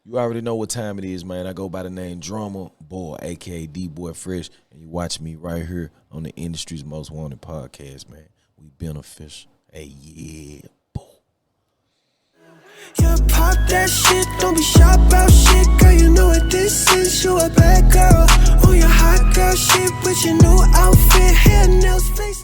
You already know what time it is, man. I go by the name Drumma Boy, a.k.a. D-Boy Fresh, and you watch me right here on the industry's most wanted podcast, man. We beneficial. Hey, yeah, boy. You pop that shit, don't be shy about shit, girl, you know what this is. You a bad girl, on your hot girl shit with your new outfit, hair, nails, face.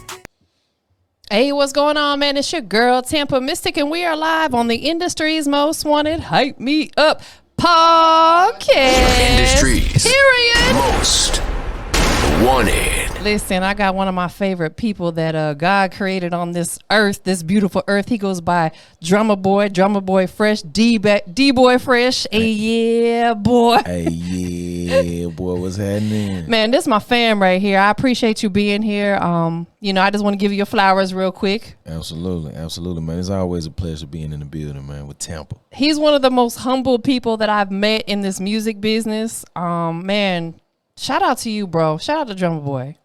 Hey, what's going on, man? It's your girl, TampaMystic, and we are live on the industry's most wanted Hype Me Up podcast. Industry's period. most wanted. Listen, I got one of my favorite people that God created on this earth, this beautiful earth. He goes by Drumma Boy Fresh, D-Boy Fresh. Hey, yeah, boy. Hey, yeah, boy, what's happening? Man, this is my fam right here. I appreciate you being here. I just want to give you your flowers real quick. Absolutely, man. It's always a pleasure being in the building, man, with Tampa. He's one of the most humble people that I've met in this music business. Man, shout out to you, bro. Shout out to Drumma Boy.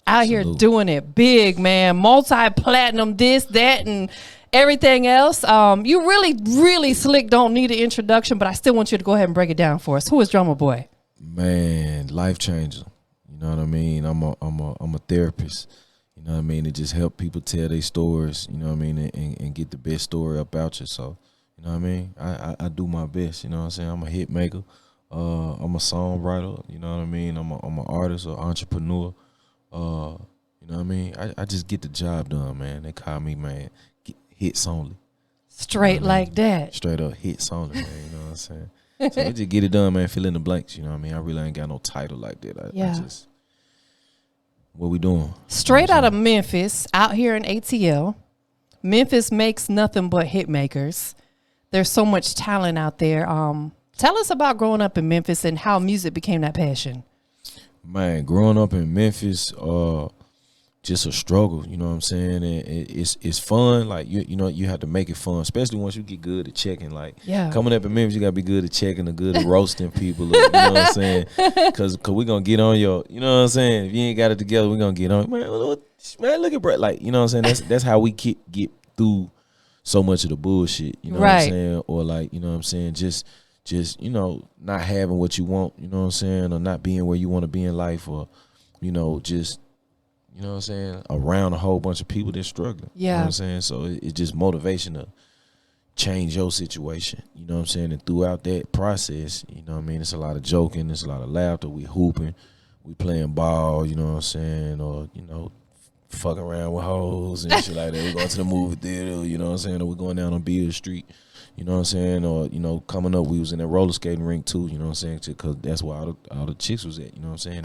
Out here doing it big, man. Multi-platinum, this, that, and everything else. You really slick. Don't need an introduction, but I still want you to go ahead and break it down for us. Who is Drumma Boy? Man, life changer. You know what I mean? I'm a therapist. You know what I mean? To just help people tell their stories. You know what I mean? And get the best story about you. So, you know what I mean? I do my best. You know what I'm saying? I'm a hit maker. I'm a songwriter. You know what I mean? I'm an artist or entrepreneur. You know what I mean? I just get the job done, man. They call me, man, hits only. Straight you know like that. Straight up hits only, man. You know what I'm saying? So I just get it done, man. Fill in the blanks. You know what I mean? I really ain't got no title like that. I just, what we doing? Straight out of Memphis, out here in ATL. Memphis makes nothing but hit makers. There's so much talent out there. Tell us about growing up in Memphis and how music became that passion. Man, growing up in Memphis, just a struggle, you know what I'm saying? And it's fun, like you know, you have to make it fun, especially once you get good at checking. Like coming up in Memphis, you gotta be good at checking, or good at roasting people. You know what I'm saying? Cause we gonna get on your, you know what I'm saying? If you ain't got it together, we gonna get on. Man, look at Brett. Like, you know what I'm saying? That's how we get through so much of the bullshit. You know what I'm saying? Or like, you know what I'm saying? Just you know, not having what you want, you know what I'm saying, or not being where you want to be in life, or, you know, just, you know what I'm saying, around a whole bunch of people that's struggling. Yeah. You know what I'm saying? So it's just motivation to change your situation, you know what I'm saying? And throughout that process, you know what I mean, it's a lot of joking, it's a lot of laughter, we hooping, we playing ball, you know what I'm saying, or, you know, fucking around with hoes and shit like that. We going to the movie theater, you know what I'm saying, or we going down on Beale Street. You know what I'm saying? Or, you know, coming up, we was in that roller skating rink too, you know what I'm saying? Because that's where all the chicks was at, you know what I'm saying?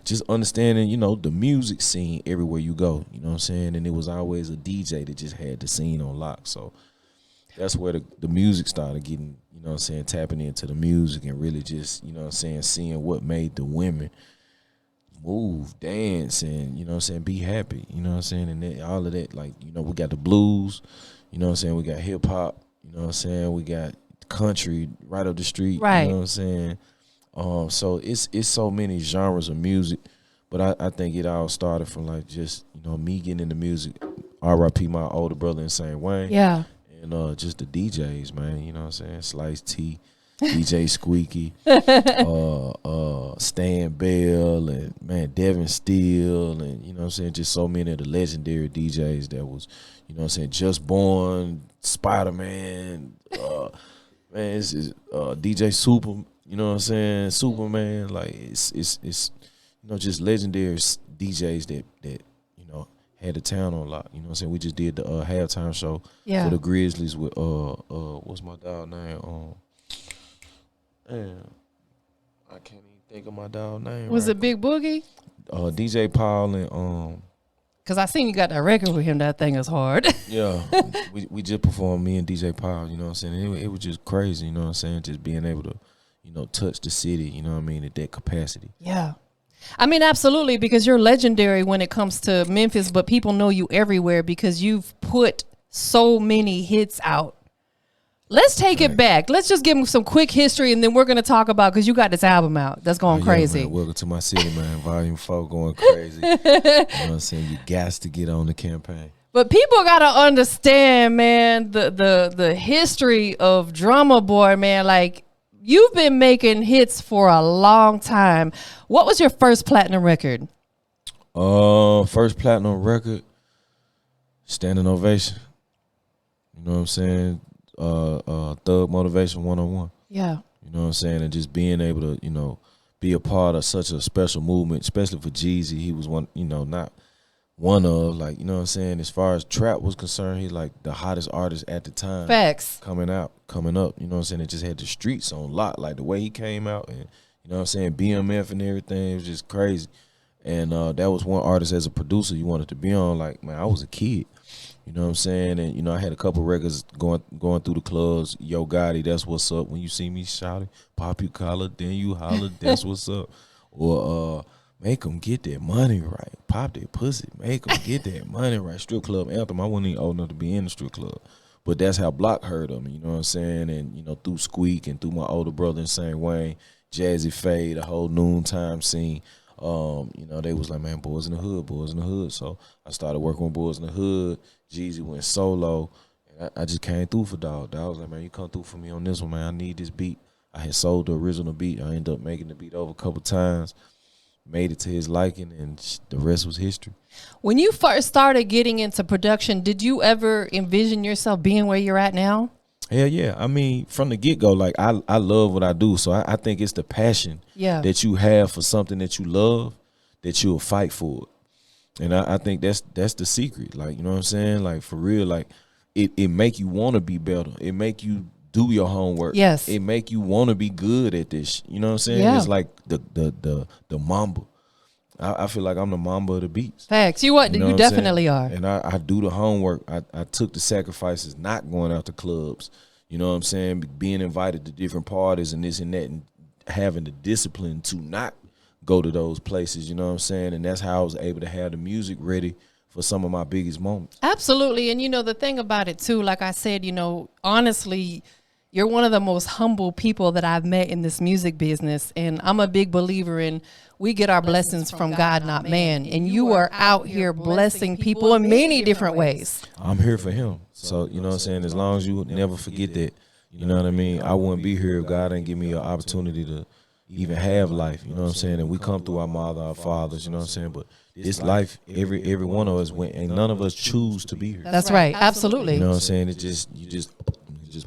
Just understanding, you know, the music scene everywhere you go, you know what I'm saying? And it was always a DJ that just had the scene on lock. So that's where the music started getting, you know what I'm saying, tapping into the music and really just, you know what I'm saying, seeing what made the women move, dance, and, you know what I'm saying, be happy, you know what I'm saying? And then all of that, like, you know, we got the blues, you know what I'm saying, we got hip hop. You know what I'm saying? We got country right up the street. Right. You know what I'm saying? So it's so many genres of music, but I think it all started from like just, you know, me getting into music. R.I.P. my older brother in St. Wayne. Yeah. And just the DJs, man. You know what I'm saying? Slice T, DJ Squeaky, Stan Bell, and man, Devin Steele, and you know what I'm saying? Just so many of the legendary DJs that was, you know what I'm saying, Just Born, Spider-Man, man, it's DJ Super, you know what I'm saying, Superman, like it's you know, just legendary DJs that you know had the town on lock. You know what I'm saying? We just did the halftime show for the Grizzlies with what's my dog name? Man, I can't even think of my dog name. Was it Big Boogie? DJ Paul and Cause I seen you got that record with him. That thing is hard. Yeah, we just performed, me and DJ Paul, you know what I'm saying? It was just crazy, you know what I'm saying? Just being able to, you know, touch the city, you know what I mean, at that capacity. Yeah. I mean, absolutely, because you're legendary when it comes to Memphis, but people know you everywhere because you've put so many hits out. Let's take it back. Let's just give them some quick history, and then we're going to talk about, because you got this album out that's going crazy. Man, Welcome to My City, man. Volume 4 going crazy. You know what I'm saying? You got to get on the campaign. But people got to understand, man, the history of Drumma Boy, man. Like, you've been making hits for a long time. What was your first platinum record? First platinum record, Standing Ovation. You know what I'm saying? Thug Motivation 101. Yeah. You know what I'm saying? And just being able to, you know, be a part of such a special movement, especially for Jeezy. He was one, you know, not one of, like, you know what I'm saying? As far as trap was concerned, he like the hottest artist at the time. Facts. Coming up, you know what I'm saying? It just had the streets on lock, like the way he came out and, you know what I'm saying, BMF and everything, it was just crazy. And that was one artist as a producer you wanted to be on. Like, man, I was a kid. You know what I'm saying? And, you know, I had a couple records going through the clubs. Yo Gotti, That's What's Up. When you see me shouting, pop your collar, then you holler, that's what's up. Or make them get that money right. Pop that pussy, make them get that money right. Strip club anthem. I wasn't even old enough to be in the strip club. But that's how Block heard of me, you know what I'm saying? And, you know, through Squeak and through my older brother in St. Wayne, Jazzy Faye, the whole noontime scene. You know, they was like, man, boys in the hood. So I started working with Boys in the Hood. Jeezy went solo. And I just came through for Dog. Dog was like, man, you come through for me on this one, man. I need this beat. I had sold the original beat. I ended up making the beat over a couple times. Made it to his liking, and the rest was history. When you first started getting into production, did you ever envision yourself being where you're at now? Hell yeah. I mean, from the get-go, like, I love what I do. So I think it's the passion that you have for something that you love that you'll fight for it. And I think that's the secret. Like, you know what I'm saying? Like, for real, like, it make you want to be better. It make you do your homework. Yes. It make you want to be good at this. You know what I'm saying? Yeah. It's like the Mamba. I feel like I'm the Mamba of the beats. Facts. You know what I'm definitely saying? are. And I do the homework. I took the sacrifices not going out to clubs. You know what I'm saying? Being invited to different parties and this and that, and having the discipline to not go to those places. You know what I'm saying? And that's how I was able to have the music ready for some of my biggest moments. Absolutely. And, you know, the thing about it, too, like I said, you know, honestly, you're one of the most humble people that I've met in this music business. And I'm a big believer in we get our blessings from God, not man. And you are out here blessing people in many different ways. I'm here for him. So, you know what I'm saying? As long as you never forget that, you know what I mean? I wouldn't be here if God didn't give me an opportunity to even have life. You know what I'm saying? And we come through our mother, our fathers, you know what I'm saying? But this life, every one of us went, and none of us choose to be here. That's right. Absolutely. You know what I'm saying? It just, you just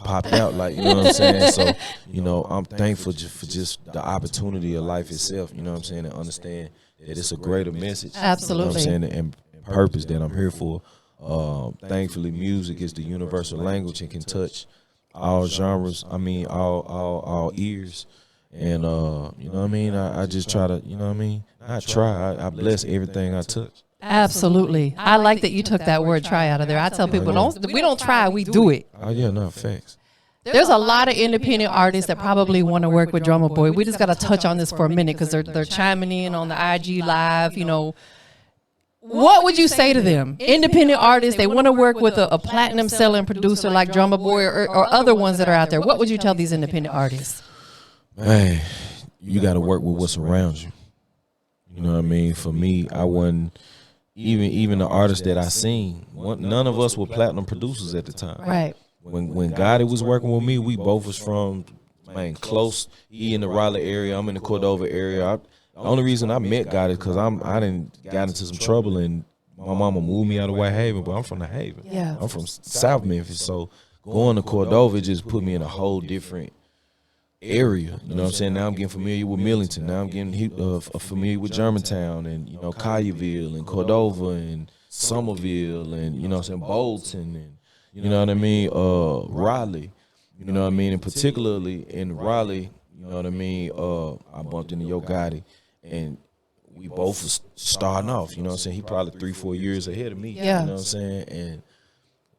popped out, like, you know what I'm saying? So, you know, I'm thankful for just the opportunity of life itself, you know what I'm saying, and understand that it's a greater message. Absolutely. You know what I'm saying, and purpose that I'm here for. Thankfully, music is the universal language and can touch all genres, I mean, all ears. And, you know what I mean, I just try to, you know what I mean, I bless everything I touch. Absolutely. I like that you took that word try out of there. I tell people, we don't try, we do it. Oh, yeah, no, facts. There's a lot of independent artists that probably want to work with Drumma Boy. We just got to touch on this for a minute because they're chiming in on the IG Live, you know. What would you say to them? Independent artists, they want to work with a platinum selling producer like Drumma Boy or other ones that are out there. What would you tell these independent artists? Hey, you got to work with what's around you. You know what I mean? For me, I wasn't, even the artists that I seen, none of us were platinum producers at the time. Right. When Gotti was working with me, we both was from, man, close. He in the Raleigh area, I'm in the Cordova area. The only reason I met Gotti is because I didn't got into some trouble, and my mama moved me out of White Haven, but I'm from the Haven. Yeah. I'm from South Memphis, so going to Cordova just put me in a whole different area. You know what I'm saying? Now I'm getting familiar with Millington. Now I'm getting familiar with Germantown and, you know, Collierville and Cordova and Somerville and, you know what I'm saying, Bolton and, you know what I mean, Raleigh. You know what I mean? And particularly in Raleigh, you know what I mean, I bumped into Yo Gotti, and we both was starting off, you know what I'm saying? He probably 3-4 years ahead of me, Yeah. you know what I'm saying? And,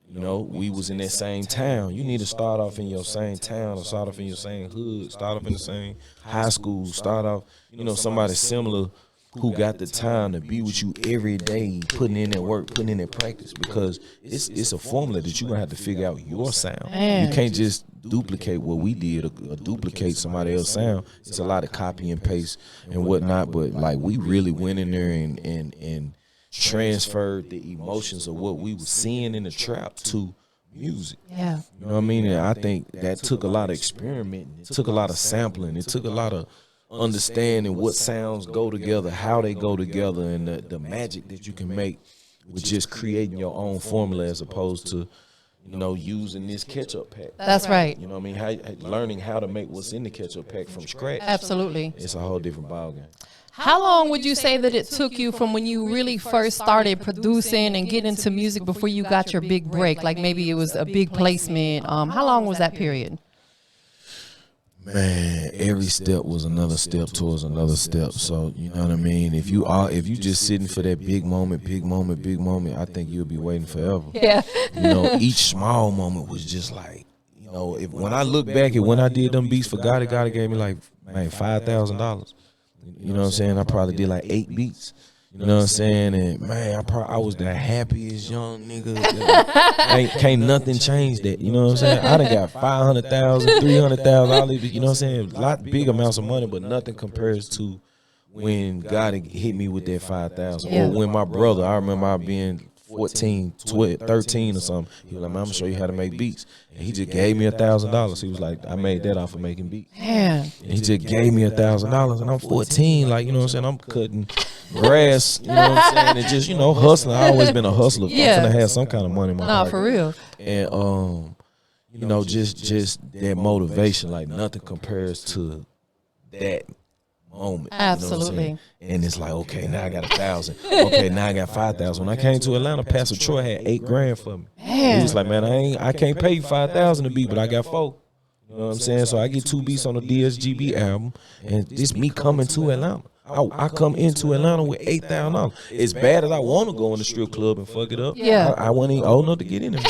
you know, we was in that same town. You need to start off in your same town or start off in your same hood, start off in the same high school, start off, you know, somebody similar who got the time to be with you every day, putting in that work, putting in that practice, because it's a formula that you're going to have to figure out your sound. Man. You can't just duplicate what we did or duplicate somebody else's sound. It's a lot of copy and paste and whatnot, but, like, we really went in there and transferred the emotions of what we were seeing in the trap to music. Yeah. You know what I mean? And I think that took a lot of experimenting. It took a lot of sampling. It took a lot of understanding what sounds go together, how they go together, and the magic that you can make with just creating your own formula as opposed to, you know, using this ketchup pack. That's right. You know what I mean? Learning how to make what's in the ketchup pack from scratch. Absolutely. It's a whole different ballgame. How long would you say that it took you from when you really first started producing and getting into music before you got your big break? Like maybe it was a big placement. How long was that period? Man, every step was another step towards another step. So you know what I mean. If you just sitting for that big moment, I think you'll be waiting forever. Yeah. You know, each small moment was just like, you know, when I look back at when I did them beats for God, God gave me like $5,000. You know what I'm saying? I probably did like 8 beats. You know what I'm saying? And man, I was the happiest young nigga. Can't nothing change that. You know what I'm saying? I done got 500,000, 300,000, all these, you know what I'm saying? A lot big amounts of money, but nothing compares to when God hit me with that 5,000. Yeah. Or when my brother, I remember I being 14, 12, 13 or something. He was like, man, I'm gonna show you how to make beats. And he just gave me $1,000. He was like, I made that off of making beats. Man. And he just gave me $1,000, and I'm 14. Like, you know what I'm saying? I'm cutting grass, you know what I'm saying? And just, you know, hustling. I always been a hustler. Yeah. I'm finna have some kind of money in my Nah, pocket. for real. And you know, just that motivation, like nothing compares to that moment. Absolutely. You know what I'm saying? And it's like, okay, now I got 1,000. Okay, now I got 5,000. When I came to Atlanta, Pastor Troy had $8,000 for me. He was like, man, I can't pay you 5,000 to beat, but I got 4. You know what I'm saying? So I get 2 beats on the DSGB album, and this me coming to Atlanta. I come into Atlanta with $8,000. As bad as I want to go in the strip club and fuck it up, Yeah. I wasn't even old enough to get in there.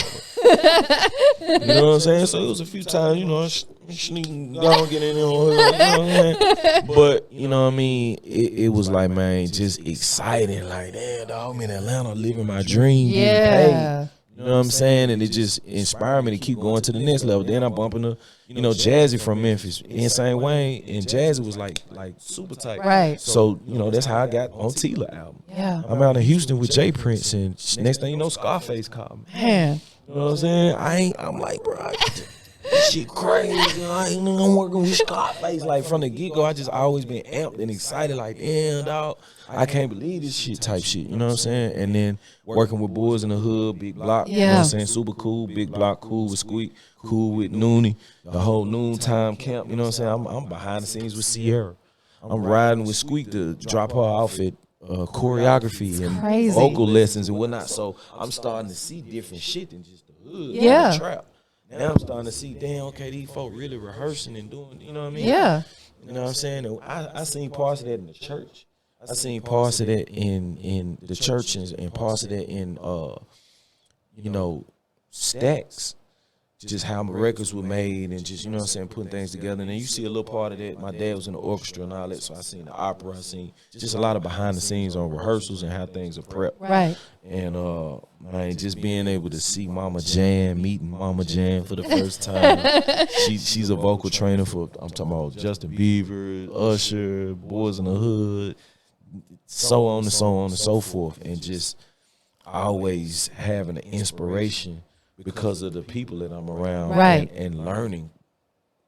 You know what I'm saying? So it was a few times, you know, sneaking, don't get in there. You know what I'm saying? But, you know what I mean? It was like, man, just exciting. Like, damn, dog, I'm in Atlanta living my dream, getting paid. Yeah. You know what I'm saying? And it just inspired me to keep going to the next level. Then I bump into, you know, Jazzy from Memphis, Insane Wayne, and Jazzy was like super tight. Right. So, you know, that's how I got on Tila album. Yeah. I'm out in Houston with Jay Prince, and next thing you know, Scarface called me. Man. You know what I'm saying? I'm like, bro, this shit crazy. I'm working with Scarface. Like, from the get-go, I just always been amped and excited. Like, damn, dog, I can't believe this shit type shit. You know what I'm saying? And then working with Boys in the Hood, Big Block. You know what Yeah. I'm saying? Super cool. Big Block, cool with Squeak, cool with Noonie. The whole noontime camp. You know what I'm saying? I'm behind the scenes with Sierra. I'm riding with Squeak to drop her outfit. Choreography and crazy. vocal lessons and whatnot. So I'm starting to see different shit than just the hood. Yeah. And the trap. Now I'm starting to see, damn, okay, these folk really rehearsing and doing, you know what I mean? Yeah. You know what I'm saying? And I seen parts of that in the church. I seen parts of that in the church and parts of that in you know, Stacks. Just how records were made and just, you know what I'm saying, putting things together. And then you see a little part of that. My dad was in the orchestra and all that, so I seen the opera. I seen just a lot of behind the scenes on rehearsals and how things are prepped. Right. And man, just being able to see Mama Jan, meeting Mama Jan for the first time. She's a vocal trainer for, I'm talking about Justin Bieber, Usher, Boys in the Hood, so on and so on and so forth. And just always having an inspiration because of the people that I'm around, Right. and learning.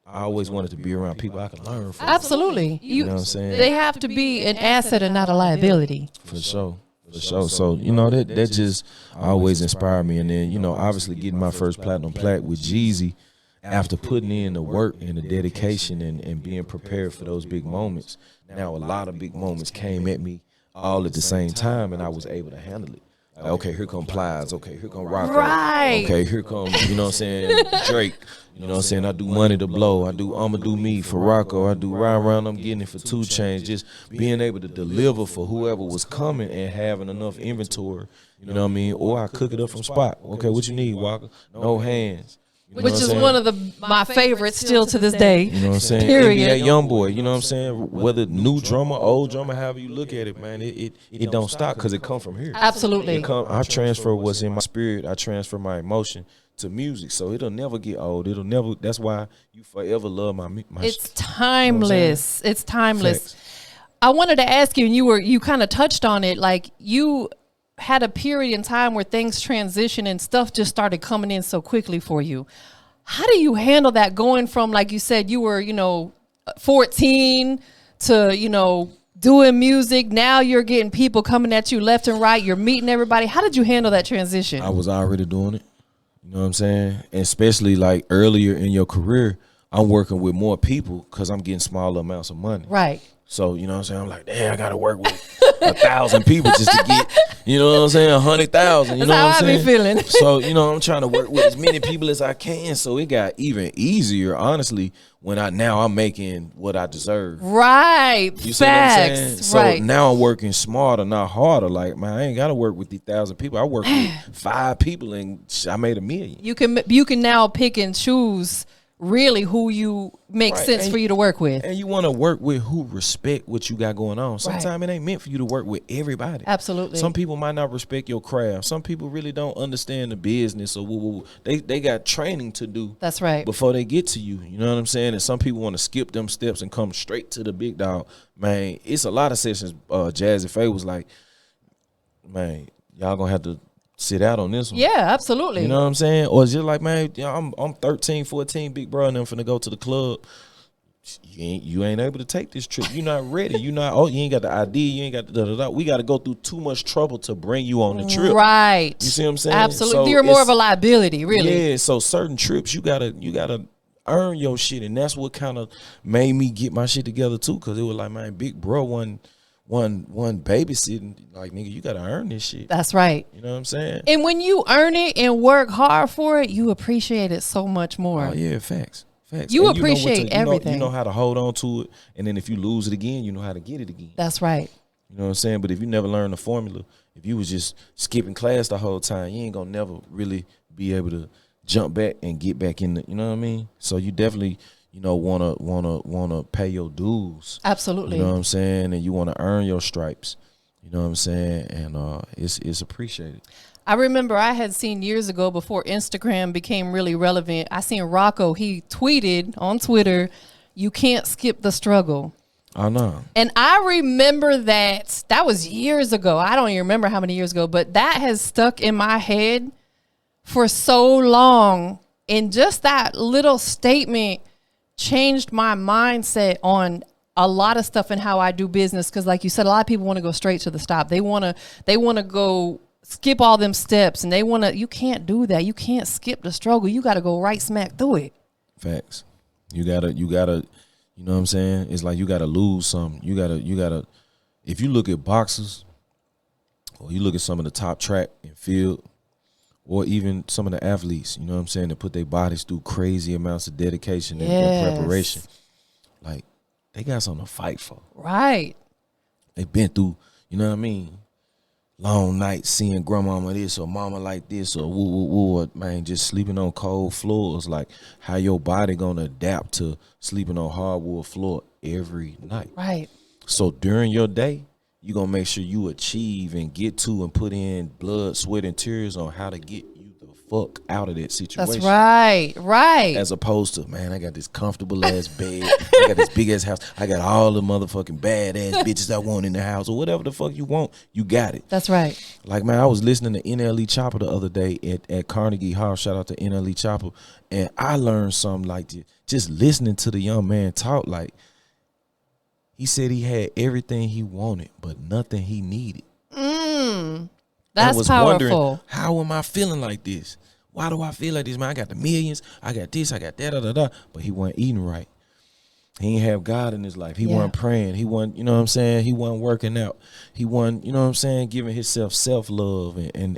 I always wanted to be around people I could learn from. Absolutely. You know what I'm saying? They have to be an asset and not a liability. For sure. For sure. So, you know, that just always inspired me. And then, you know, obviously getting my first platinum plaque with Jeezy after putting in the work and the dedication and being prepared for those big moments. Now, a lot of big moments came at me all at the same time, and I was able to handle it. Like, okay, here come Plies. Okay, here come Rocco. Right. Okay, here come, you know what I'm saying, Drake. You know what I'm saying? I do Money to Blow. I do I'ma Do Me for Rocco. I do Ride Around, I'm Getting It for 2 Chainz. Just being able to deliver for whoever was coming and having enough inventory, you know what I mean? Or I cook it up from spot. Okay, what you need, Walker? No hands. You know Which what I'm is saying? one of my favorites still to this day. You know what I'm saying? Period. NBA Youngboy, you know what I'm saying? Whether new drummer, old drummer, however you look at it, man, it don't stop because it come from here. Absolutely. I transfer what's in my spirit. I transfer my emotion to music, so it'll never get old. It'll never. That's why you forever love my. It's timeless. It's timeless. Facts. I wanted to ask you, and you kind of touched on it, like you had a period in time where things transitioned and stuff just started coming in so quickly for you. How do you handle that going from, like you said, you were, 14 to, doing music. Now you're getting people coming at you left and right. You're meeting everybody. How did you handle that transition? I was already doing it. You know what I'm saying? And especially like earlier in your career, I'm working with more people because I'm getting smaller amounts of money. Right. So, you know what I'm saying? I'm like, damn, I got to work with 1,000 people just to get, you know what I'm saying, 100,000. You know That's what how I'm I saying? be feeling. So, I'm trying to work with as many people as I can. So it got even easier, honestly, when I'm making what I deserve. Right. You see what I'm saying? Facts. So right. now I'm working smarter, not harder. Like, man, I ain't got to work with these 1,000 people. I work with 5 people and I made $1 million. You can now pick and choose really who you make sense for you to work with. And you want to work with who respect what you got going on. Sometimes Right. it ain't meant for you to work with everybody. Absolutely. Some people might not respect your craft. Some people really don't understand the business or they got training to do. That's right. Before they get to you. You know what I'm saying? And some people want to skip them steps and come straight to the big dog. Man, it's a lot of sessions. Jazzy Faye was like, man, y'all gonna have to sit out on this one. Yeah, absolutely. You know what I'm saying? Or it's just like, man, I'm 13, 14, big bro, and I'm finna go to the club. You ain't able to take this trip. You're not ready. You ain't got the ID. You ain't got the da-da-da. We got to go through too much trouble to bring you on the trip. Right. You see what I'm saying? Absolutely. So You're more of a liability, really. Yeah. So certain trips, you gotta earn your shit, and that's what kind of made me get my shit together too. Cause it was like, man, big bro, one babysitting. Like, nigga, you gotta earn this shit. That's right. You know what I'm saying? And when you earn it and work hard for it, you appreciate it so much more. Oh yeah, facts. You And appreciate everything. You know how to hold on to it, and then if you lose it again, you know how to get it again. That's right. You know what I'm saying? But if you never learn the formula, if you was just skipping class the whole time, you ain't gonna never really be able to jump back and get back in the, you know what I mean? So you definitely, wanna pay your dues. Absolutely. You know what I'm saying? And you wanna earn your stripes. You know what I'm saying? And it's appreciated. I remember I had seen years ago before Instagram became really relevant. I seen Rocco, he tweeted on Twitter, "You can't skip the struggle." I know. And I remember that was years ago. I don't even remember how many years ago, but that has stuck in my head for so long. And just that little statement changed my mindset on a lot of stuff and how I do business. Cause like you said, a lot of people want to go straight to the stop. They want to go skip all them steps, and you can't do that. You can't skip the struggle. You got to go right smack through it. Facts. You gotta, you know what I'm saying? It's like you gotta lose something. You gotta, if you look at boxers, or you look at some of the top track and field, or even some of the athletes, you know what I'm saying, that put their bodies through crazy amounts of dedication and preparation. Like, they got something to fight for. Right. They been through, you know what I mean, long nights seeing grandmama this or mama like this or woo, or, man, just sleeping on cold floors. Like, how your body gonna adapt to sleeping on hardwood floor every night. Right. So during your day, you gonna make sure you achieve and get to and put in blood, sweat, and tears on how to get you the fuck out of that situation. That's right. Right. As opposed to, man, I got this comfortable ass bed, I got this big ass house, I got all the motherfucking bad ass bitches I want in the house, or whatever the fuck you want, you got it. That's right. Like, man, I was listening to NLE Chopper the other day at Carnegie Hall. Shout out to NLE Chopper, and I learned something like this. Just listening to the young man talk, like, he said he had everything he wanted, but nothing he needed. That's I was powerful. wondering, how am I feeling like this? Why do I feel like this, man? I got the millions, I got this, I got that, da. But he wasn't eating right. He didn't have God in his life. He wasn't praying. He wasn't, you know what I'm saying? He wasn't working out. He wasn't, you know what I'm saying, giving himself self-love and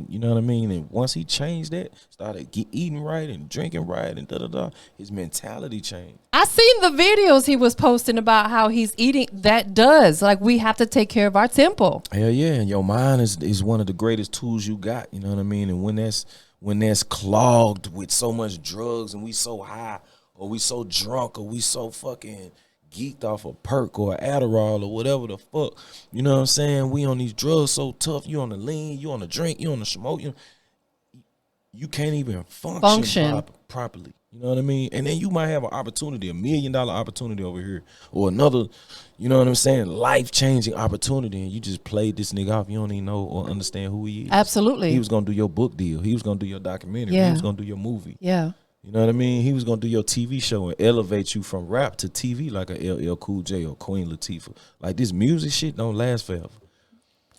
you know what I mean? And once he changed that, started eating right and drinking right and da, his mentality changed. I seen the videos he was posting about how he's eating. That does. Like, we have to take care of our temple. Hell yeah. And your mind is one of the greatest tools you got. You know what I mean? And when that's clogged with so much drugs and we so high, or we so drunk, or we so fucking geeked off a perk or Adderall or whatever the fuck, you know what I'm saying? We on these drugs so tough. You on the lean, you on the drink, you on the smoke. You can't even function. Properly. You know what I mean? And then you might have an opportunity, $1 million opportunity over here, or another, you know what I'm saying, life-changing opportunity, and you just played this nigga off. You don't even know or understand who he is. Absolutely. He was gonna do your book deal. He was gonna do your documentary. Yeah. He was gonna do your movie. Yeah. You know what I mean? He was gonna do your TV show and elevate you from rap to TV like a LL Cool J or Queen Latifah. Like, this music shit don't last forever.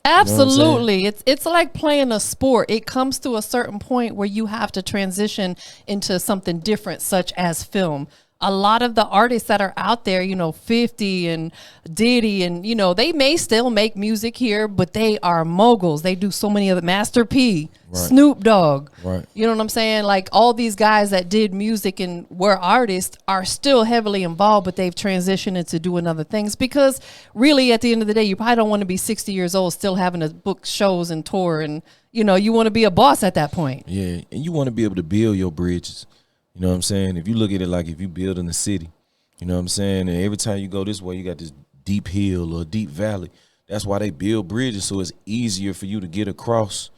Absolutely. It's like playing a sport. It comes to a certain point where you have to transition into something different, such as film. A lot of the artists that are out there, 50 and Diddy, and, they may still make music here, but they are moguls. They do so many of the Master P, Right. Snoop Dogg. Right. You know what I'm saying? Like, all these guys that did music and were artists are still heavily involved, but they've transitioned into doing other things because really at the end of the day, you probably don't want to be 60 years old still having to book shows and tour, and, you want to be a boss at that point. Yeah, and you want to be able to build your bridges. You know what I'm saying? If you look at it like if you build in the city, you know what I'm saying? And every time you go this way, you got this deep hill or deep valley. That's why they build bridges, so it's easier for you to get across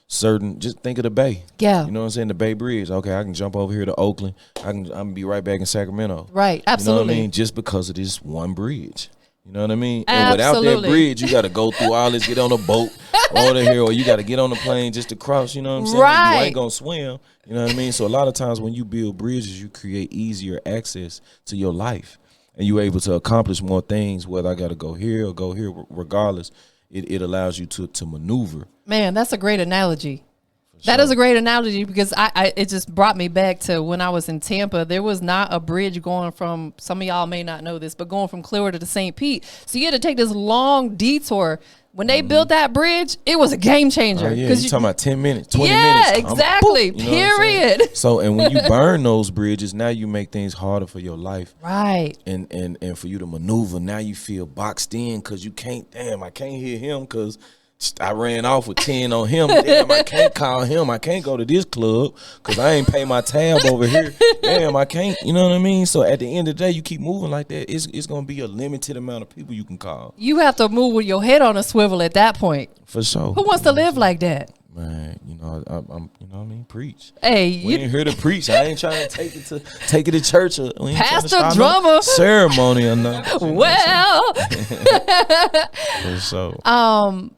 certain, just think of the Bay. Yeah. You know what I'm saying? The Bay Bridge. Okay, I can jump over here to Oakland. I'm gonna be right back in Sacramento. Right, absolutely. You know what I mean? Just because of this one bridge. You know what I mean? And without that Absolutely. bridge, you got to go through all this, get on a boat over here, or you got to get on the plane just to cross. You know what I'm saying? Right. You ain't going to swim. You know what I mean? So a lot of times when you build bridges, you create easier access to your life. And you're able to accomplish more things, whether I got to go here or go here, regardless. It allows you to maneuver. Man, that's a great analogy. That is a great analogy because it just brought me back to when I was in Tampa. There was not a bridge going from, some of y'all may not know this, but going from Clearwater to St. Pete. So you had to take this long detour. When they built that bridge, it was a game changer. Oh, yeah, you're talking about 10 minutes, 20 yeah, minutes. exactly. You know what I'm saying? Period. So, and when you burn those bridges, now you make things harder for your life. Right. And for you to maneuver, now you feel boxed in because you can't, I can't hear him because I ran off with 10 on him. Damn, I can't call him. I can't go to this club because I ain't pay my tab over here. Damn, I can't. You know what I mean? So at the end of the day, you keep moving like that, it's going to be a limited amount of people you can call. You have to move with your head on a swivel at that point. For sure. Who wants to live like that? Man, I'm you know what I mean? Preach. Hey, We ain't here to preach. I ain't trying to take it to church. We ain't trying to Pastor start Drumma. no ceremony or nothing. Well, For sure.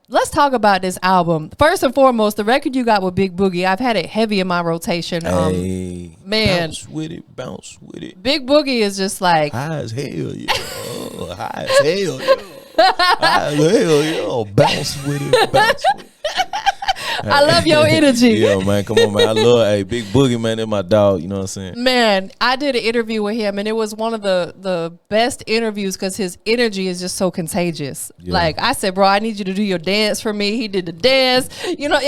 let's talk about this album. First and foremost, the record you got with Big Boogie, I've had it heavy in my rotation. Hey, man. bounce with it. Big Boogie is just like, High as hell, yeah. High as hell, yeah. High as hell, yeah. Bounce with it. I love your energy. Yeah, man, come on, man. I love, Big Boogie, man. That's my dog. You know what I'm saying? Man, I did an interview with him, and it was one of the best interviews because his energy is just so contagious. Yeah. Like, I said, bro, I need you to do your dance for me. He did the dance. Yeah.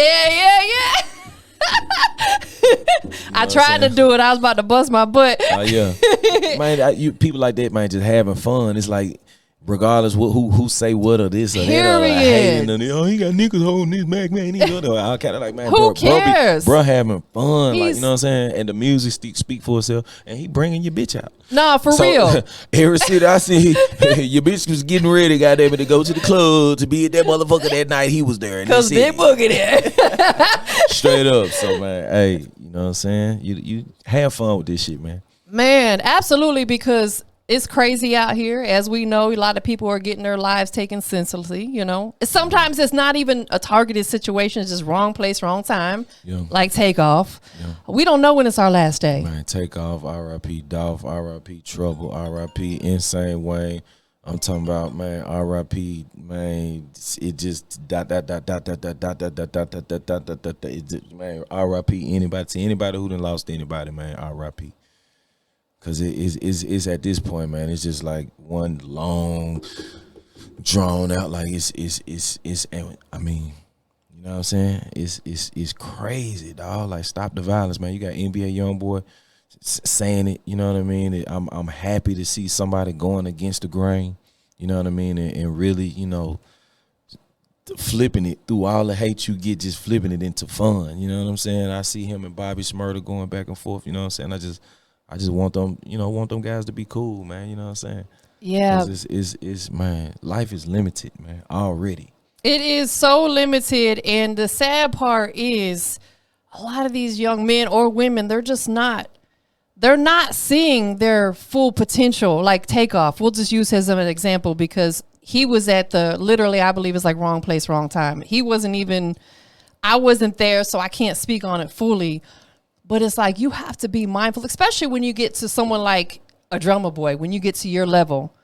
I tried to do it. I was about to bust my butt. Oh, yeah. Man, you people like that, man, just having fun. It's like, regardless who say what or this or that, or hating, and he got niggas holding this back, man. These other, I kind of like, man, Who cares? Bro, having fun, like, He's- you know what I'm saying? And the music speak for itself, and he bringing your bitch out. Nah, for So, real. every city I see, your bitch was getting ready, goddamn it, to go to the club to be at that motherfucker that night. He was there, Because Big Boogie there. straight up. So, man, hey, you know what I'm saying? You have fun with this shit, man. Man, absolutely, because it's crazy out here. As we know, a lot of people are getting their lives taken senselessly, Sometimes it's not even a targeted situation. It's just wrong place, wrong time. Yeah. Like Takeoff. Yeah. We don't know when it's our last day. Man, Takeoff, R.I.P. Dolph, R.I.P. Trouble, R.I.P. Insane Wayne. I'm talking about, man, R.I.P. Man, it just man, R.I.P. anybody who done lost anybody, man, R.I.P. Cause it's at this point, man, it's just like one long, drawn out, like it's I mean, you know what I'm saying? It's crazy, dog. Like, stop the violence, man. You got NBA YoungBoy saying it, you know what I mean? I'm happy to see somebody going against the grain, you know what I mean, and really, flipping it through all the hate you get, just flipping it into fun, you know what I'm saying? I see him and Bobby Shmurda going back and forth, you know what I'm saying? I just want them, want them guys to be cool, man, you know what I'm saying? Yeah. 'Cause it's man, life is limited, man, already. It is so limited. And the sad part is a lot of these young men or women, they're they're not seeing their full potential, like Takeoff. We'll just use him as an example because he was at literally, I believe it's like wrong place, wrong time. I wasn't there, so I can't speak on it fully. But it's like you have to be mindful, especially when you get to someone like a Drumma Boy, when you get to your level.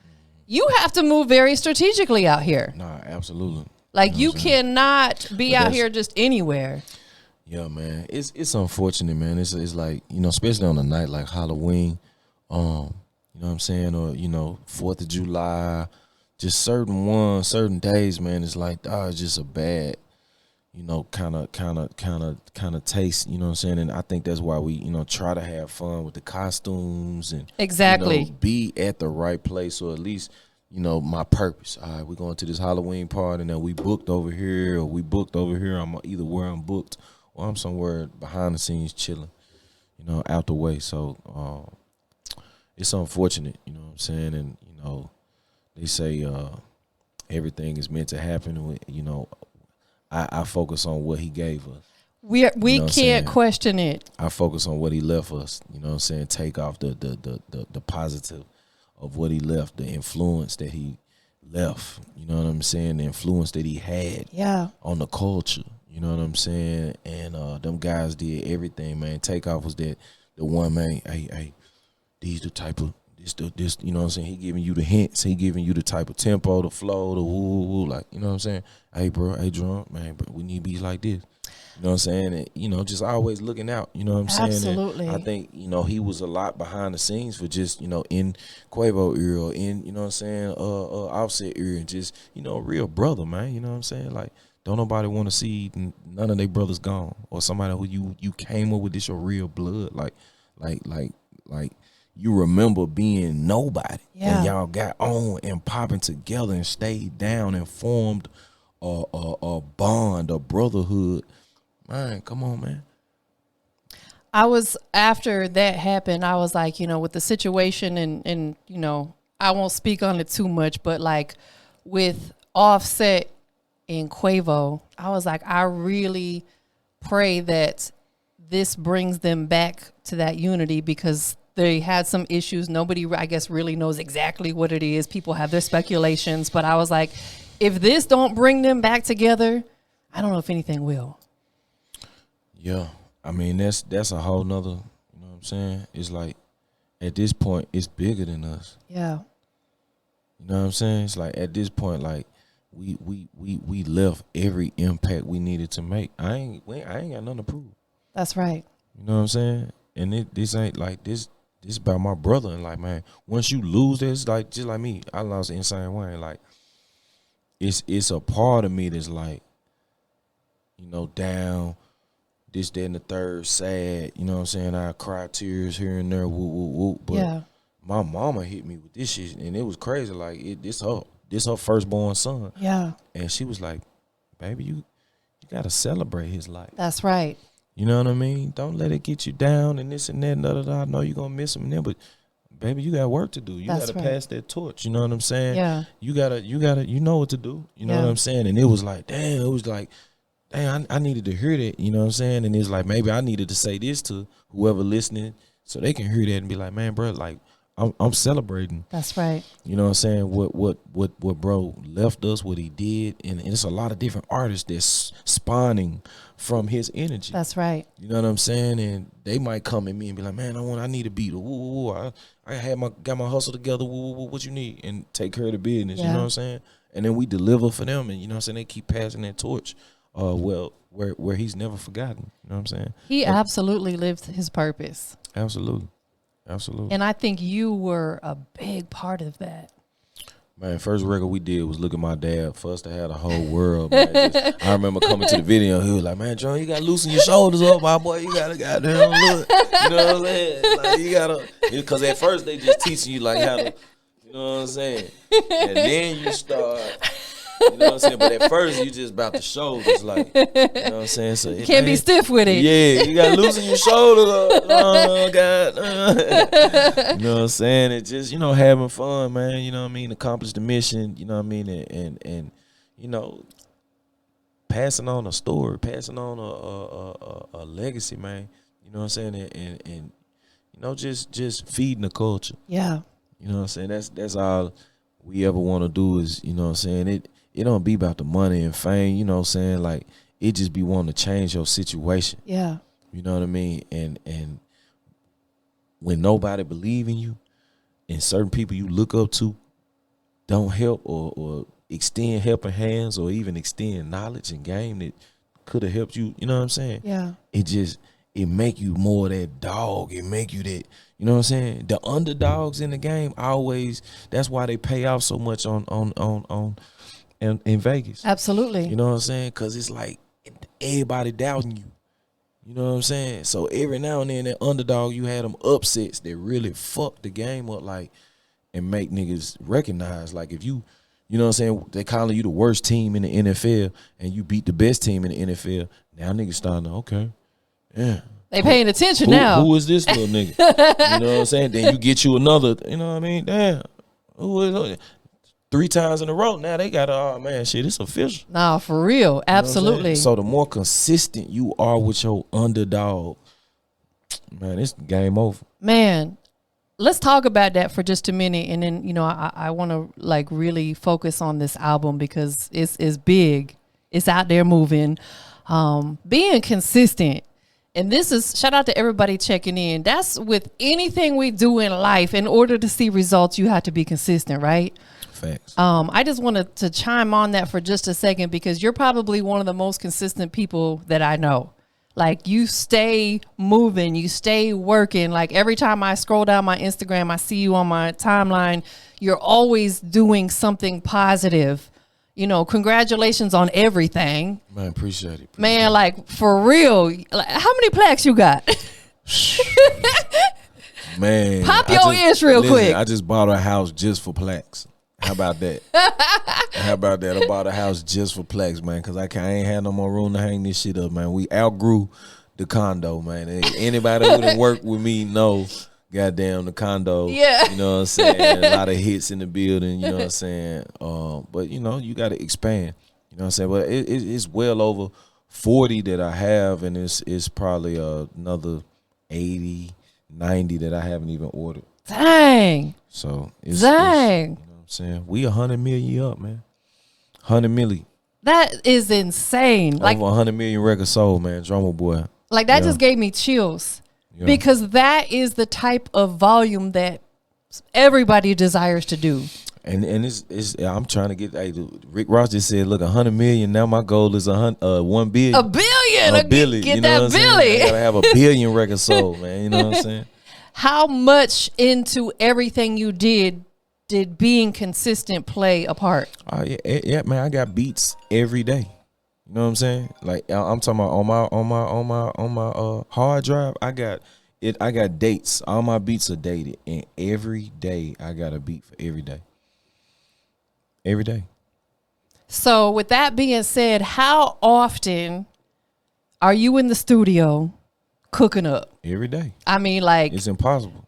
You have to move very strategically out here. Nah, absolutely. Like you cannot be out here just anywhere. Yeah, man. It's unfortunate, man. It's like, especially on a night like Halloween, you know what I'm saying, or 4th of July, just certain days, man. It's like it's just a bad, kind of taste. You know what I'm saying, and I think that's why we try to have fun with the costumes and exactly be at the right place, or at least. My purpose. All right, we're going to this Halloween party, and then we booked over here, or we booked over here. I'm either where I'm booked, or I'm somewhere behind the scenes chilling, out the way. So it's unfortunate, you know what I'm saying? And they say everything is meant to happen. I focus on what he gave us. We can't question it. I focus on what he left us. You know what I'm saying? Take off the positive of what he left, the influence that he left, you know what I'm saying, the influence that he had on the culture, you know what I'm saying, and them guys did everything, man. Takeoff was the one, man, hey, these the type of, this, you know what I'm saying, he giving you the hints, he giving you the type of tempo, the flow, the woo, like, you know what I'm saying, hey, bro, hey, drum, man, bro, we need beats like this. You know what I'm saying? And, just always looking out, you know what I'm saying? Absolutely. And I think, he was a lot behind the scenes for just, in Quavo era, in, you know what I'm saying, Offset era, and just, a real brother, man, you know what I'm saying? Like, don't nobody want to see none of their brothers gone, or somebody who you came up with this your real blood, like you remember being nobody, and y'all got on and popping together and stayed down and formed a bond, a brotherhood. Man, come on, man. After that happened, I was like, with the situation and I won't speak on it too much, but like with Offset and Quavo, I was like, I really pray that this brings them back to that unity, because they had some issues. Nobody, I guess, really knows exactly what it is. People have their speculations, but I was like, if this don't bring them back together, I don't know if anything will. Yeah, I mean, that's a whole nother, you know what I'm saying? It's like, at this point, it's bigger than us. Yeah. You know what I'm saying? It's like, at this point, like, we left every impact we needed to make. I ain't got nothing to prove. That's right. You know what I'm saying? And this ain't like this about my brother. And like, man, once you lose this, like, just like me, I lost Insane Wayne. Like, it's a part of me that's like, down, this, that, and the third, sad, you know what I'm saying? I cry tears here and there, whoop, whoop, whoop. But my mama hit me with this shit, and it was crazy. Like, this her firstborn son. Yeah. And she was like, baby, you got to celebrate his life. That's right. You know what I mean? Don't let it get you down and this and that and da. I know you're going to miss him and then, but baby, you got work to do. You got to pass that torch. You know what I'm saying? Yeah. You know what to do. You know what I'm saying? And it was like, damn, I needed to hear that. You know what I'm saying? And it's like, maybe I needed to say this to whoever listening so they can hear that and be like, man, bro, like, I'm celebrating. That's right. You know what I'm saying? What bro left us, what he did, and it's a lot of different artists that's spawning from his energy. That's right. You know what I'm saying? And they might come at me and be like, man, I need a beat. Woo, woo, woo. I got my hustle together. Woo, woo, woo. What you need? And take care of the business. You know what I'm saying? And then we deliver for them, and you know what I'm saying? They keep passing that torch. Where he's never forgotten. You know what I'm saying? He absolutely lived his purpose. Absolutely. And I think you were a big part of that. Man, first record we did was Look at My Dad. For us to have the whole world, man. I remember coming to the video, he was like, man, John, you got to loosen your shoulders up, my boy. You got to goddamn look. You know what I'm saying? Like, you got to, because at first they just teaching you like how to, you know what I'm saying? And then you start, you know what I'm saying? But at first you just about the shoulders, like, you know what I'm saying? So you can't be stiff with it. Yeah, you got to loosen your shoulders up. Oh, God. You know what I'm saying? It's just, having fun, man. You know what I mean? Accomplish the mission, you know what I mean? And passing on a story, passing on a legacy, man. You know what I'm saying? And just feeding the culture. Yeah. You know what I'm saying? That's all we ever want to do is, you know what I'm saying? It don't be about the money and fame, you know what I'm saying? Like, it just be wanting to change your situation. Yeah. You know what I mean? And when nobody believe in you and certain people you look up to don't help or extend helping hands or even extend knowledge and game that could have helped you, you know what I'm saying? Yeah. It make you more that dog. It make you that, you know what I'm saying? The underdogs in the game always, that's why they pay off so much in Vegas. Absolutely. You know what I'm saying? Because it's like everybody doubting you. You know what I'm saying? So every now and then that underdog, you had them upsets that really fuck the game up, like, and make niggas recognize, like, if you know what I'm saying, they calling you the worst team in the NFL and you beat the best team in the NFL, now niggas starting to, okay, yeah. They paying attention now. Who is this little nigga? You know what I'm saying? Then you get you another, you know what I mean? Damn. Who is 3 times in a row. Now they got oh man, shit, it's official. Nah, for real. Absolutely. So the more consistent you are with your underdog, man, it's game over. Man, let's talk about that for just a minute, and then, you know, I want to like really focus on this album because it's big. It's out there moving. Being consistent. And this is, shout out to everybody checking in. That's with anything we do in life. In order to see results, you have to be consistent, right? Facts. I just wanted to chime on that for just a second because you're probably one of the most consistent people that I know. Like, you stay moving, you stay working. Like, every time I scroll down my Instagram, I see you on my timeline. You're always doing something positive. You know, congratulations on everything. Man, appreciate it. Man, like, for real. Like, how many plaques you got? Man. Pop your ears real quick. I just bought a house just for plaques. How about that? How about that? I bought a house just for plaques, man, because I ain't had no more room to hang this shit up, man. We outgrew the condo, man. Anybody who done work with me know, goddamn, the condo. Yeah. You know what I'm saying? A lot of hits in the building, you know what I'm saying? But, you know, you got to expand. You know what I'm saying? But it's well over 40 that I have, and it's probably another 80, 90 that I haven't even ordered. Dang. So it's Dang. you know what I'm saying? We 100 million up, man. 100 million. That is insane. Like, over 100 million records sold, man. Drumma Boy. like that just gave me chills. Yeah. Because that is the type of volume that everybody desires to do. And it's I'm trying to get. Hey, Rick Ross just said, "Look, 100 million. Now my goal is 1 billion. A billion. A billion. Get you know that what I'm billion. saying? I gotta have a billion records sold, man. You know what I'm saying? How much into everything you did being consistent play a part? Oh yeah, man. I got beats every day. You know what I'm saying? Like, I'm talking about on my hard drive. I got dates. All my beats are dated, and every day I got a beat for every day. Every day. So with that being said, how often are you in the studio cooking up? Every day. I mean, like, It's impossible.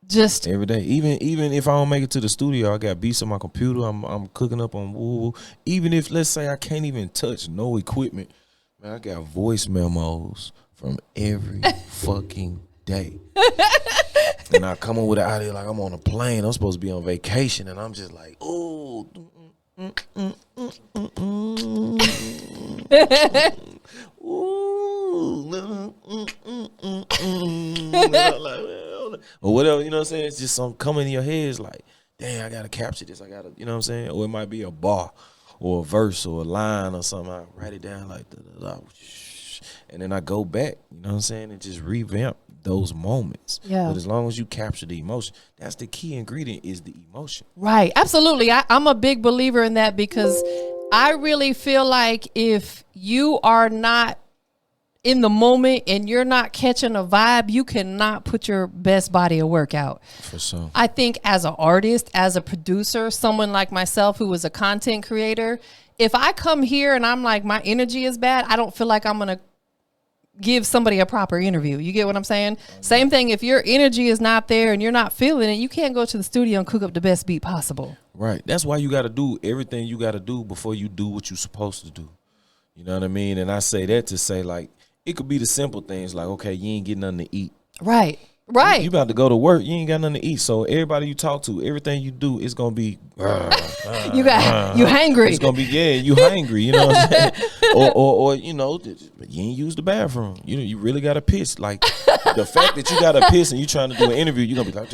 just Every day. Even if I don't make it to the studio, I got beats on my computer. I'm cooking up on woo. Even if, let's say, I can't even touch no equipment, man, I got voice memos from every fucking day. And I come up with an idea like I'm on a plane. I'm supposed to be on vacation, and I'm just like, ooh. Or whatever, you know what I'm saying? It's just some coming in your head. It's like, dang, I gotta capture this. I gotta, you know what I'm saying? Or it might be a bar or a verse or a line or something. I write it down like and then I go back, you know what I'm saying, and just revamp those moments. Yeah. But as long as you capture the emotion, that's the key ingredient, is the emotion. right. Absolutely. I'm a big believer in that because I really feel like if you are not in the moment and you're not catching a vibe, you cannot put your best body of work out. For sure. I think as an artist, as a producer, someone like myself who is a content creator, if I come here and I'm like, my energy is bad, I don't feel like I'm going to give somebody a proper interview. You get what I'm saying? Same thing, if your energy is not there and you're not feeling it, you can't go to the studio and cook up the best beat possible. Right. That's why you got to do everything you got to do before you do what you're supposed to do. You know what I mean? And I say that to say, like, it could be the simple things like, okay, you ain't getting nothing to eat. Right. Right. You about to go to work. You ain't got nothing to eat. So everybody you talk to, everything you do, it's gonna be. you hangry. It's gonna be you hangry. You know what I'm saying? or you know, you ain't use the bathroom. You really gotta piss. Like the fact that you gotta piss and you trying to do an interview, you gonna be like.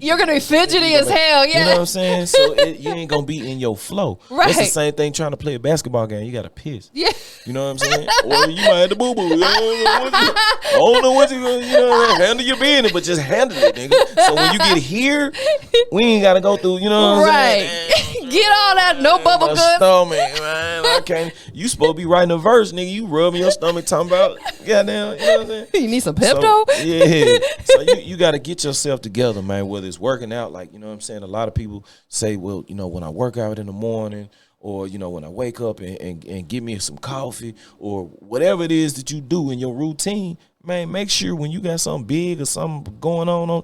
You're gonna be fidgety as hell. Yeah. You know what I'm saying? So you ain't gonna be in your flow. Right. It's the same thing trying to play a basketball game. You gotta piss. Yeah. You know what I'm saying? Or you might have to boo boo. I don't know what you know. Handle your business, but just handle it, nigga. So when you get here, we ain't gotta go through. You know what I'm saying? Get all that no bubble My guts. stomach, man. I can't. You supposed to be writing a verse, nigga. You rubbing your stomach, talking about goddamn. You know what I'm saying? You need some Pepto. So, yeah. So you got to get yourself together, man. Whether it's working out, like you know what I'm saying. A lot of people say, well, you know, when I work out in the morning, or you know, when I wake up and get me some coffee, or whatever it is that you do in your routine, man. Make sure when you got something big or something going on,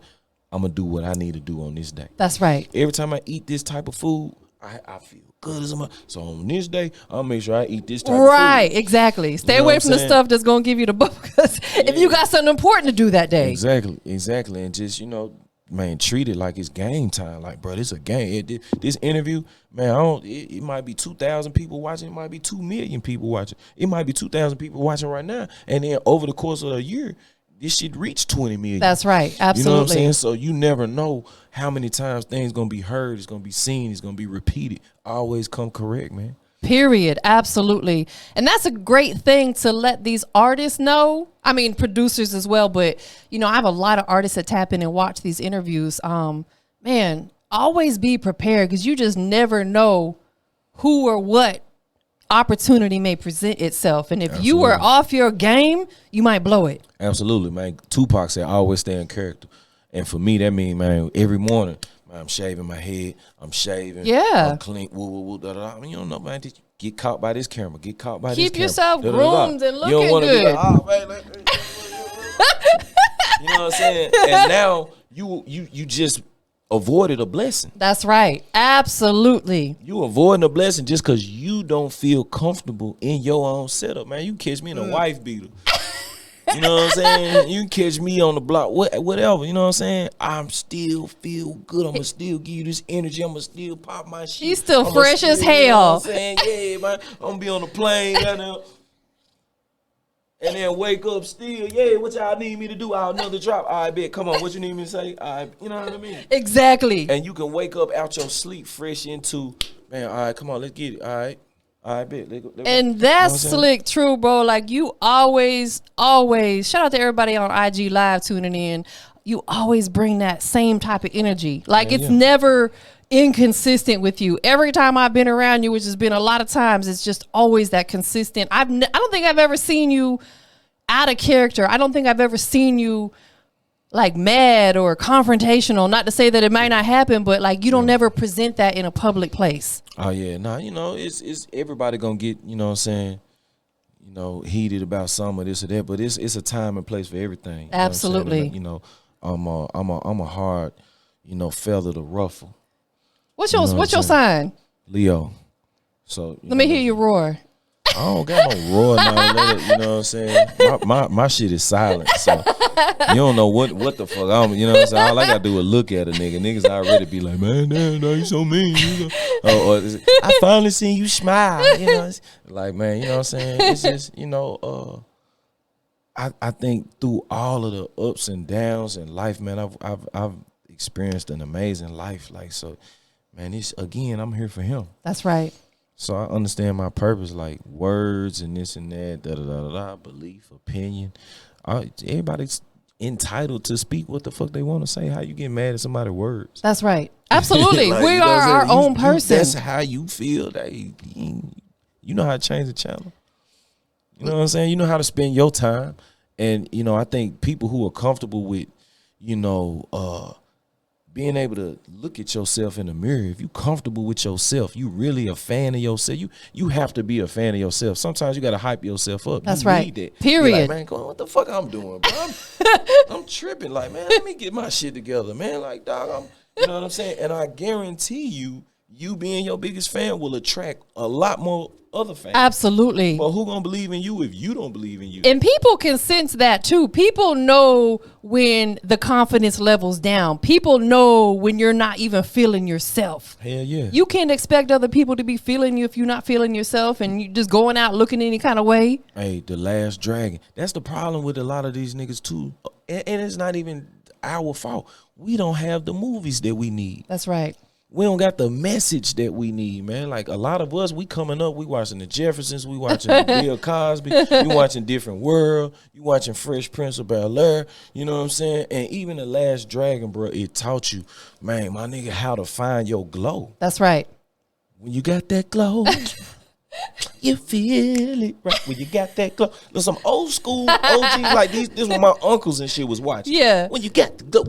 I'm gonna do what I need to do on this day. That's right. Every time I eat this type of food, I feel good as a mother. So on this day, I'll make sure I eat this type of food. Right, exactly. Stay You know away what from I'm the saying? stuff that's gonna give you the bubble guts. If you got something important to do that day. Exactly. And just, you know, man, treat it like it's game time. Like, bro, this a game. This interview, man, it might be 2,000 people watching. It might be 2 million people watching. It might be 2,000 people watching right now. And then over the course of a year, this shit reach 20 million. That's right. Absolutely. You know what I'm saying? So you never know how many times things gonna be heard, it's gonna be seen, it's gonna be repeated. Always come correct, man. Period. Absolutely. And that's a great thing to let these artists know. I mean, producers as well. But, you know, I have a lot of artists that tap in and watch these interviews. Man, always be prepared because you just never know who or what opportunity may present itself. And if you are off your game, you might blow it. Absolutely, man. Tupac said, always stay in character. And for me, that means, man, every morning, man, I'm shaving my head. I'm shaving. Yeah. I'm clean. Woo, woo, woo, da, da, da. I mean, you don't know, man. Get caught by this camera. Get caught by this camera. Keep yourself Da, da, da, da. groomed and You don't looking wanna be good. like, oh, man, you know what I'm saying? And now you just avoided a blessing. That's right. Absolutely. You avoiding a blessing just because you don't feel comfortable in your own setup, man. You can catch me in a wife beater. You know what I'm saying? You can catch me on the block, whatever. You know what I'm saying? I'm still feel good. I'm going to still give you this energy. I'm going to still pop my shit. He's still I'ma fresh as You know hell. what I'm saying? Yeah, man. I'm going to be on the plane. And then wake up still. Yeah, what y'all need me to do? I'll another drop. All right, bet. Come on, what you need me to say? All right, you know what I mean? Exactly. And you can wake up out your sleep fresh into, man, all right, come on, let's get it. All right, bet. Let go. And that's slick, true, bro. Like you always, shout out to everybody on IG Live tuning in. You always bring that same type of energy. Like it's never inconsistent with you. Every time I've been around you, which has been a lot of times, it's just always that consistent. I don't think I've ever seen you out of character. I don't think I've ever seen you like mad or confrontational. Not to say that it might not happen, but like you don't never present that in a public place. Oh yeah, nah, you know, it's everybody gonna get, you know what I'm saying, you know, heated about some of this or that, but it's a time and place for everything. You Absolutely. know I'm a hard, you know, feather to ruffle. What's your sign? Leo. So Let me hear you roar. I don't got no roar now. You know what I'm saying? My shit is silent. So you don't know what the fuck I'm, you know what I'm saying? All I gotta do is look at a nigga. Niggas already be like, man, no, you so mean. You know? Or I finally seen you smile. You know, it's like, man, you know what I'm saying? It's just, you know, I think through all of the ups and downs in life, man, I've experienced an amazing life. Like, so, man, it's again, I'm here for him. That's right. So I understand my purpose, like words and this and that, belief, opinion. Everybody's entitled to speak what the fuck they want to say. How you get mad at somebody's words? That's right. Absolutely. Like, we you know are our own you, person. That's how you feel. That you know how to change the channel. You know what I'm saying? You know how to spend your time. And, you know, I think people who are comfortable with, you know, being able to look at yourself in the mirror, if you comfortable with yourself, you really a fan of yourself. You have to be a fan of yourself. Sometimes you got to hype yourself up. That's you right. Need that. Period. Like, man, what the fuck I'm doing, bro? I'm tripping. Like, man, let me get my shit together, man. Like, dog, you know what I'm saying? And I guarantee you, you being your biggest fan will attract a lot more other fans. Absolutely. But who gonna believe in you if you don't believe in you? And people can sense that too. People know when the confidence level's down. People know when you're not even feeling yourself. Hell yeah. You can't expect other people to be feeling you if you're not feeling yourself and you just going out looking any kind of way. Hey, The Last Dragon. That's the problem with a lot of these niggas too. And it's not even our fault. We don't have the movies that we need. That's right. We don't got the message that we need, man. Like a lot of us, we coming up, we watching the Jeffersons, we watching Bill Cosby, you watching Different World, you watching Fresh Prince of Bel-Air, you know what I'm saying? And even The Last Dragon, bro, it taught you, man, my nigga, how to find your glow. That's right. When you got that glow, you feel it, right? When you got that glow. There's some old school OG, like this what my uncles and shit was watching. Yeah. When you got the glow,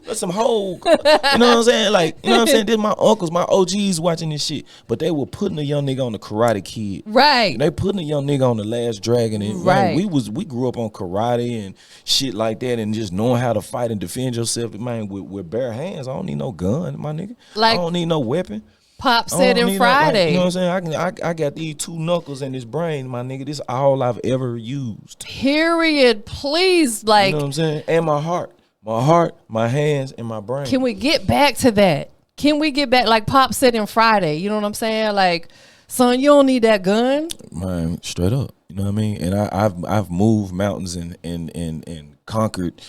there's some whole, you know what I'm saying? Like, you know what I'm saying? This my uncles, my OGs watching this shit. But they were putting a young nigga on the Karate Kid. Right. They putting a young nigga on The Last Dragon. And Right. man, we grew up on karate and shit like that and just knowing how to fight and defend yourself, man, with bare hands. I don't need no gun, my nigga. Like- I don't need no weapon. Pop I said don't in need Friday. you know what I'm saying? I got these two knuckles in this brain, my nigga. This all I've ever used. Period. Please, like, You know what I'm saying? And my heart, my hands, and my brain. can we get back to that? Can we get back, like Pop said in Friday? You know what I'm saying? Like, son, you don't need that gun. Man, straight up. You know what I mean? And I've moved mountains and conquered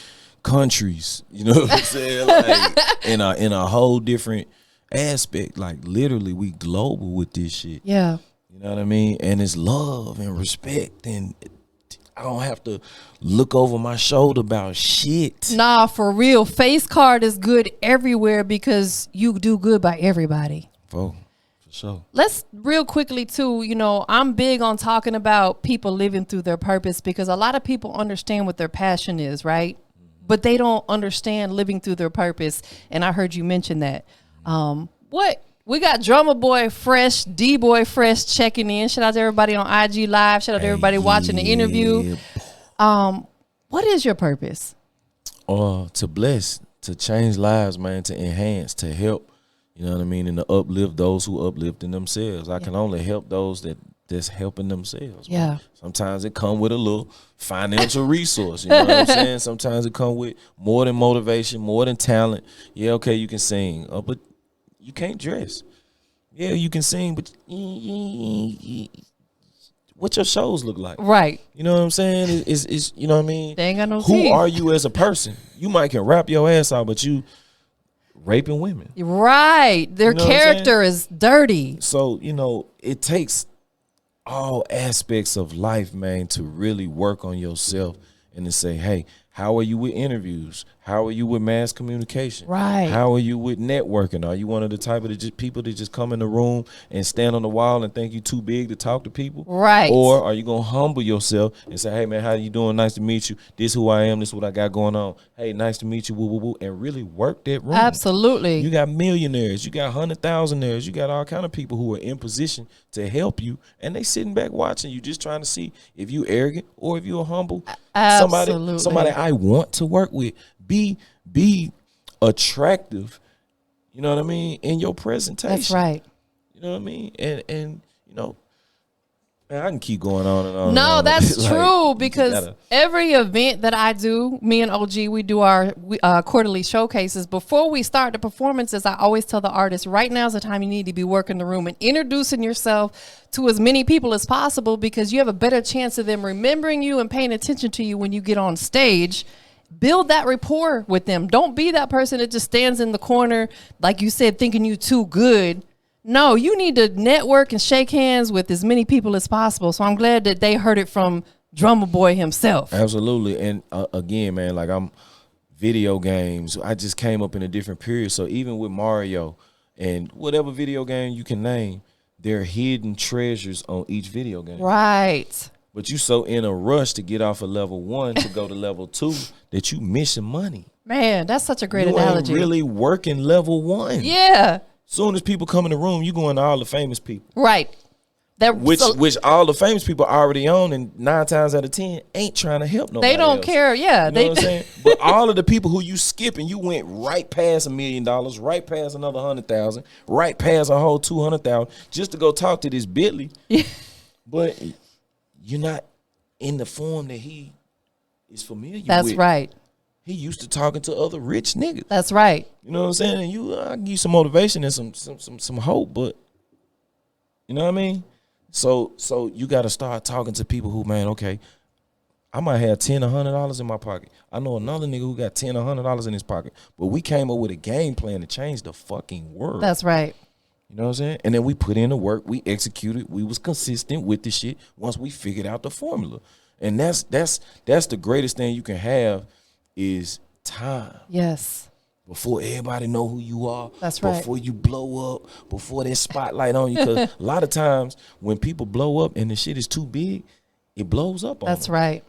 countries. You know what I'm saying? Like in a whole different aspect. Like literally, we global with this shit. Yeah. You know what I mean? And it's love and respect, and I don't have to look over my shoulder about shit. Nah, for real. Face card is good everywhere because you do good by everybody. For sure. Let's real quickly too, you know, I'm big on talking about people living through their purpose because a lot of people understand what their passion is, right? But they don't understand living through their purpose. And I heard you mention that. What we got Drumma Boy Fresh, D-Boy Fresh checking in. Shout out to everybody on IG Live. Shout out to everybody watching the interview. What is your purpose? To bless, to change lives, man, to enhance, to help, you know what I mean, and to uplift those who uplifting themselves. I can only help those that's helping themselves. Man. Yeah. Sometimes it come with a little financial resource, you know what I'm saying? Sometimes it come with more than motivation, more than talent. Yeah, okay, you can sing, but you can't dress. Yeah, you can sing, but what your shows look like? Right. You know what I'm saying? Is you know what I mean? They ain't got no Who teeth. are you as a person? You might can rap your ass out, but you raping women. Right. Their You know what I'm character is dirty. So, you know, it takes all aspects of life, man, to really work on yourself and to say, hey, how are you with interviews? How are you with mass communication? Right. How are you with networking? Are you one of the type of people that just come in the room and stand on the wall and think you too big to talk to people? Right. Or are you going to humble yourself and say, hey, man, how you doing? Nice to meet you. This who I am. This what I got going on. Hey, nice to meet you. Woo, woo, woo. And really work that room. Absolutely. You got millionaires. You got 100,000aires. You got all kind of people who are in position to help you. And they sitting back watching you, just trying to see if you arrogant or if you're humble. Absolutely. Somebody I want to work with. Be attractive, you know what I mean, in your presentation. That's right. You know what I mean? And you know, man, I can keep going on and on. and No, on. that's Like, true you because gotta- every event that I do, me and OG, we do our quarterly showcases. Before we start the performances, I always tell the artist, right now is the time you need to be working the room and introducing yourself to as many people as possible because you have a better chance of them remembering you and paying attention to you when you get on stage. Build that rapport with them. Don't be that person that just stands in the corner, like you said, thinking you too good. No, you need to network and shake hands with as many people as possible. So I'm glad that they heard it from Drumma Boy himself. Absolutely. And again, man, like I'm video games. I just came up in a different period. So even with Mario and whatever video game you can name, there are hidden treasures on each video game. Right. But you so in a rush to get off of level 1 to go to level 2 that you missing money. Man, that's such a great you analogy. ain't really working level 1. Yeah. Soon as people come in the room, you going to all the famous people. Right. which all the famous people already own, and 9 times out of 10 ain't trying to help nobody. They don't else. care. Yeah, You know what I'm saying? But all of the people who you skip and you went right past $1 million, right past another 100,000, right past a whole 200,000, just to go talk to this Billy. But you're not in the form that he is familiar with. That's right. He used to talking to other rich niggas. That's right. You know what I'm saying? And I can give you some motivation and some hope, but you know what I mean? So you got to start talking to people who, man, okay, I might have $10 or $100 in my pocket. I know another nigga who got $10 or $100 in his pocket, but we came up with a game plan to change the fucking world. That's right. You know what I'm saying? And then we put in the work, we executed, we was consistent with the shit once we figured out the formula. And that's the greatest thing you can have is time. Yes. Before everybody know who you are. That's right. Before you blow up, before that spotlight on you. Because a lot of times when people blow up and the shit is too big, it blows up on them. That's right.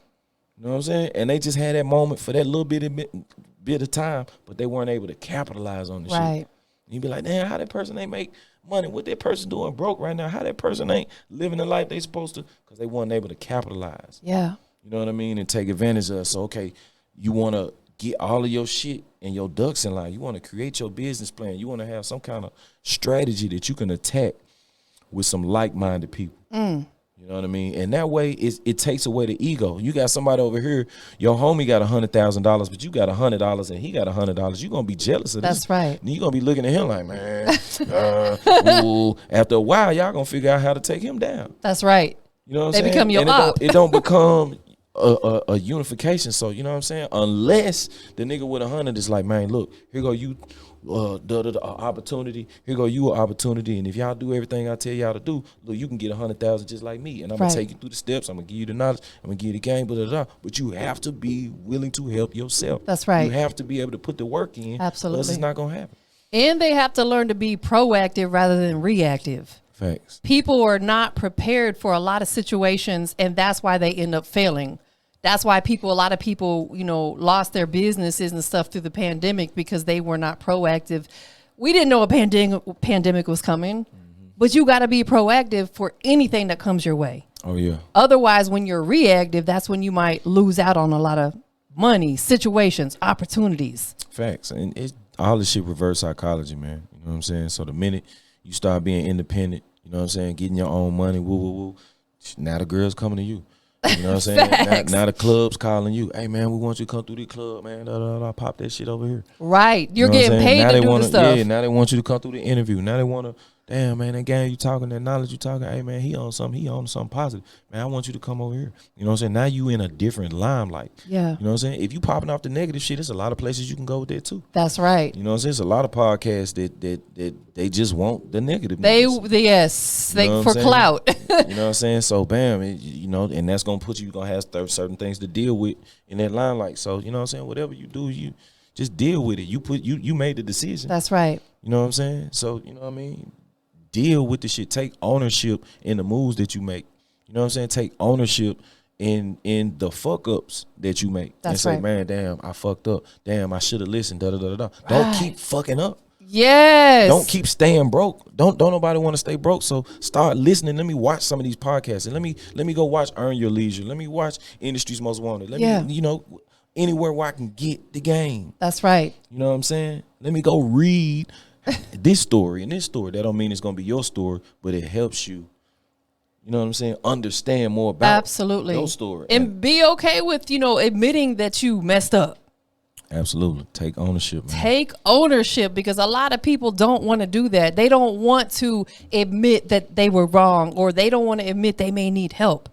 You know what I'm saying? And they just had that moment for that little bit of time, but they weren't able to capitalize on the shit. Right. You be like, damn, how that person ain't make money? What that person doing broke right now? How that person ain't living the life they supposed to? Because they weren't able to capitalize. Yeah. You know what I mean? And take advantage of it. So, okay, you want to get all of your shit and your ducks in line. You want to create your business plan. You want to have some kind of strategy that you can attack with some like-minded people. You know what I mean? And that way, it takes away the ego. You got somebody over here, your homie got $100,000, but you got $100 and he got $100. You're going to be jealous of this. That's right. And you're going to be looking at him like, man, ooh. After a while, y'all going to figure out how to take him down. That's right. You know what I'm They saying? become your and op. It don't become a unification. So, you know what I'm saying? Unless the nigga with 100 is like, man, look, here go you, opportunity. Here go you, an opportunity. And if y'all do everything I tell y'all to do, look, you can get 100,000 just like me. And I'm going to take you through the steps. I'm going to give you the knowledge. I'm going to give you the game, blah, blah, blah. But you have to be willing to help yourself. That's right. You have to be able to put the work in. Absolutely. Else it's not going to happen. And they have to learn to be proactive rather than reactive. Facts. People are not prepared for a lot of situations, and that's why they end up failing. That's why a lot of people, lost their businesses and stuff through the pandemic because they were not proactive. We didn't know a pandemic was coming, but you got to be proactive for anything that comes your way. Oh, yeah. Otherwise, when you're reactive, that's when you might lose out on a lot of money, situations, opportunities. Facts. And all this shit reverse psychology, man. You know what I'm saying? So the minute you start being independent, you know what I'm saying, getting your own money, woo, woo, woo, now the girl's coming to you. You know what I'm saying? Now the club's calling you. Hey, man, we want you to come through the club, man. Pop that shit over here. Right. You're getting paid now to do the stuff. Yeah, now they want you to come through the interview. Now they want to, damn, man, that game you talking, that knowledge you talking, hey, man, he on something positive. Man, I want you to come over here. You know what I'm saying? Now you in a different limelight. Yeah. You know what I'm saying? If you popping off the negative shit, there's a lot of places you can go with that too. That's right. You know what I'm saying? There's a lot of podcasts that they just want the negative. For clout. You know what I'm saying? So bam, and that's gonna put you're gonna have certain things to deal with in that limelight. So you know what I'm saying? Whatever you do, you just deal with it. You made the decision. That's right. You know what I'm saying? So you know what I mean? Deal with the shit. Take ownership in the moves that you make. You know what I'm saying? Take ownership in the fuck ups that you make. That's and say, right. man, damn, I fucked up. Damn, I should have listened. Da da da da. Don't keep fucking up. Yes. Don't keep staying broke. Don't nobody want to stay broke. So start listening. Let me watch some of these podcasts, and let me go watch Earn Your Leisure. Let me watch Industry's Most Wanted. Let me, anywhere where I can get the game. That's right. You know what I'm saying? Let me go read this story and this story. That don't mean it's gonna be your story, but it helps you. You know what I'm saying? Understand more about absolutely your story and be okay with admitting that you messed up. Absolutely. Take ownership, man. Take ownership, because a lot of people don't want to do that. They don't want to admit that they were wrong, or they don't want to admit they may need help.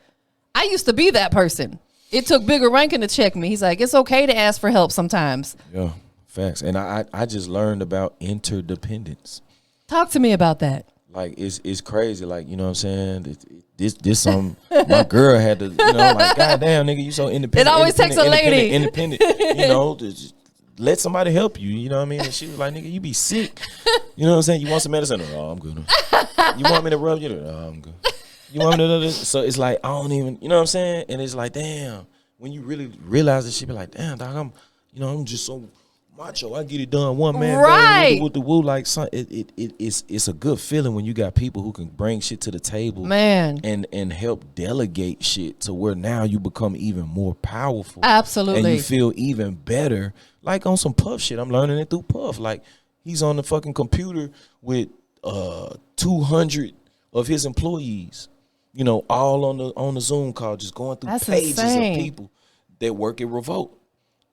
I used to be that person. It took Bigger Rankin to check me. He's like, it's okay to ask for help sometimes. Yeah, facts. And I just learned about interdependence. Talk to me about that. Like, it's crazy. Like, you know what I'm saying? This some my girl had to, like, goddamn, nigga, you so independent. It always takes a lady. Independent, just let somebody help you. You know what I mean? And she was like, nigga, you be sick. You know what I'm saying? You want some medicine? Oh, I'm good. You want me to rub you? Oh, I'm good. You want me to do this? So it's like, I don't even, you know what I'm saying? And it's like, damn, when you really realize this shit, be like, damn, dog, I'm just so macho, I get it done. One man, Right. with the woo, like it's a good feeling when you got people who can bring shit to the table, Man. and help delegate shit to where now you become even more powerful. Absolutely. And you feel even better. Like on some Puff shit, I'm learning it through Puff. Like he's on the fucking computer with 200 of his employees, you know, all on the Zoom call, just going through That's pages insane. of people that work at Revolt.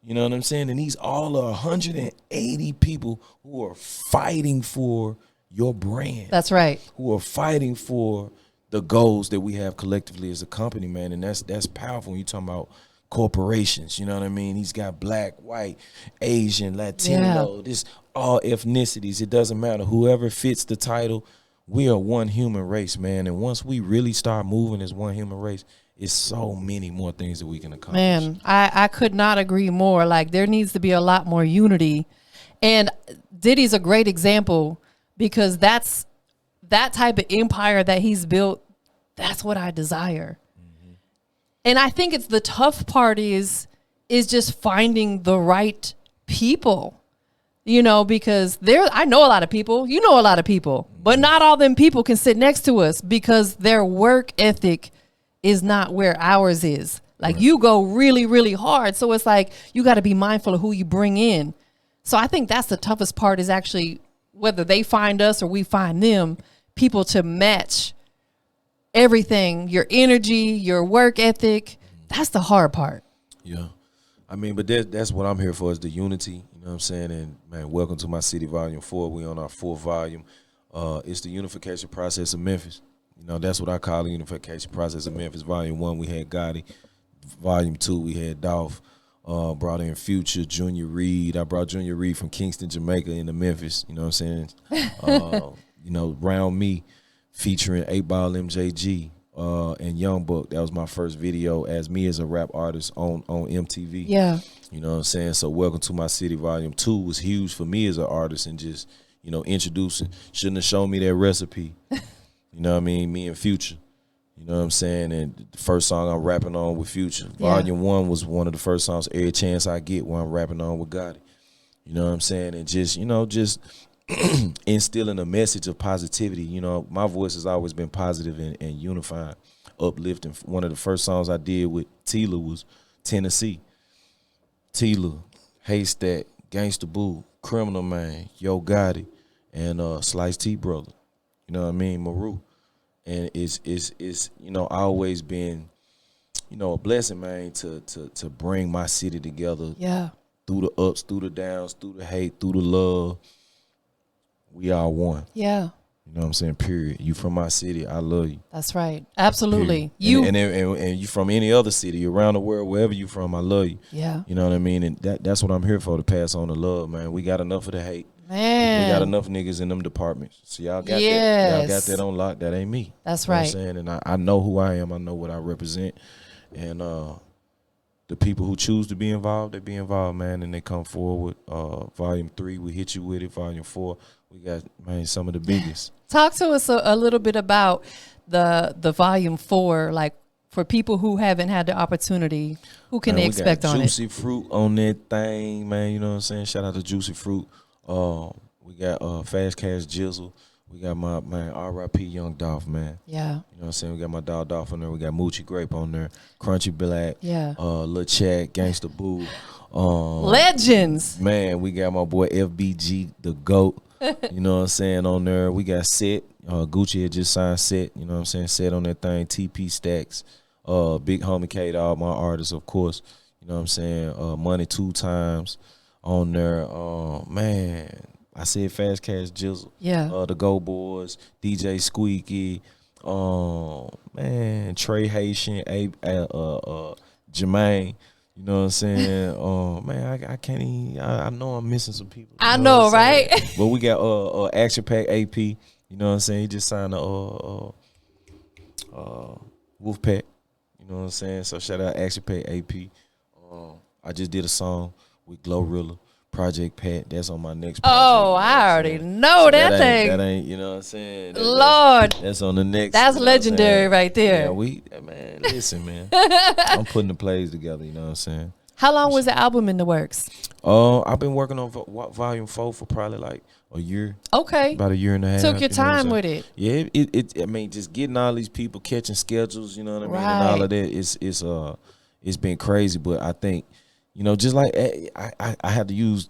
You know what I'm saying? And these all are 180 people who are fighting for your brand. That's right. Who are fighting for the goals that we have collectively as a company, man. And that's powerful when you're talking about corporations. You know what I mean? He's got black, white, Asian, Latino, this all ethnicities. It doesn't matter. Whoever fits the title, we are one human race, man. And once we really start moving as one human race, it's so many more things that we can accomplish. Man, I could not agree more. Like there needs to be a lot more unity. And Diddy's a great example because that's that type of empire that he's built. That's what I desire. Mm-hmm. And I think it's the tough part is just finding the right people. You know, because I know a lot of people, you know a lot of people, but not all them people can sit next to us because their work ethic is not where ours is. Like right. You go really, really hard. So it's like, you got to be mindful of who you bring in. So I think that's the toughest part is actually whether they find us or we find them, people to match everything, your energy, your work ethic. That's the hard part. Yeah. I mean, but that's what I'm here for is the unity. You know what I'm saying? And, man, welcome to my city, Volume 4. We on our 4th volume. It's the unification process of Memphis. You know, that's what I call the unification process of Memphis. Volume 1, we had Gotti. Volume 2, we had Dolph. Brought in Future, Junior Reed. I brought Junior Reed from Kingston, Jamaica into Memphis. You know what I'm saying? You know, Round Me featuring 8-Ball MJG and Young Buck. That was my first video as me as a rap artist on MTV. Yeah. You know what I'm saying? So Welcome to My City Volume 2 was huge for me as an artist and just, you know, introducing. Shouldn't have shown me that recipe. You know what I mean? Me and Future. You know what I'm saying? And the first song I'm rapping on with Future. Yeah. Volume 1 was one of the first songs, Every Chance I Get, where I'm rapping on with Gotti. You know what I'm saying? And just, you know, just instilling a message of positivity. You know, my voice has always been positive and unifying, uplifting. One of the first songs I did with Tila was Tennessee. Tila, Haystack, Gangsta Boo, Criminal Man, Yo Gotti, and Slice T Brother. You know what I mean? Maru. And it's you know, always been, you know, a blessing, man, to bring my city together. Yeah. Through the ups, through the downs, through the hate, through the love. We are one. Yeah. You know what I'm saying? Period. You from my city, I love you. That's right. Absolutely. Period. And you from any other city around the world, wherever you from, I love you. Yeah. You know what I mean? And that's what I'm here for, to pass on the love, man. We got enough of the hate. Man. We got enough niggas in them departments. So y'all got that. Y'all got that on lock. That ain't me. That's you know right. What I'm saying? And I know who I am. I know what I represent. And the people who choose to be involved, they be involved, man, and they come forward. Volume 3, we hit you with it. Volume 4, we got, man, some of the biggest. Talk to us a little bit about the Volume 4, like for people who haven't had the opportunity, who can they expect on it? Juicy Fruit on that thing, man. You know what I'm saying? Shout out to Juicy Fruit. We got Fast Cash Jizzle. We got my man R.I.P. Young Dolph, man. Yeah. You know what I'm saying? We got my dog Dolph on there. We got Moochie Grape on there. Crunchy Black. Yeah. Lil Chad, Gangsta Boo. Legends. Man, we got my boy FBG, the GOAT. You know what I'm saying, on there. We got Set. Gucci had just signed Set. You know what I'm saying? Set on that thing. TP Stacks. Big Homie K, all my artists, of course. You know what I'm saying? Money 2 times on there. Man, I said Fast Cash Jizzle. Yeah. The Go Boys, DJ Squeaky, man, Trey Haitian, Jermaine. You know what I'm saying? Man, I can't even. I know I'm missing some people. I know, right? But we got Action Pack AP. You know what I'm saying? He just signed a Wolfpack. You know what I'm saying? So shout out Action Pack AP. I just did a song with Glorilla. Project Pat, that's on my next project. Oh, I already know so that thing. That ain't, you know what I'm saying? Lord. That's on the next. That's legendary right there. Yeah, man, listen, man. I'm putting the plays together, you know what I'm saying? How long was the album in the works? I've been working on volume 4 for probably like a year. Okay. About a year and a half. Took your you know what I'm time saying? with it. Yeah, I mean, just getting all these people catching schedules, you know what I mean, and all of that. It's been crazy, but I think, you know, just like I had to use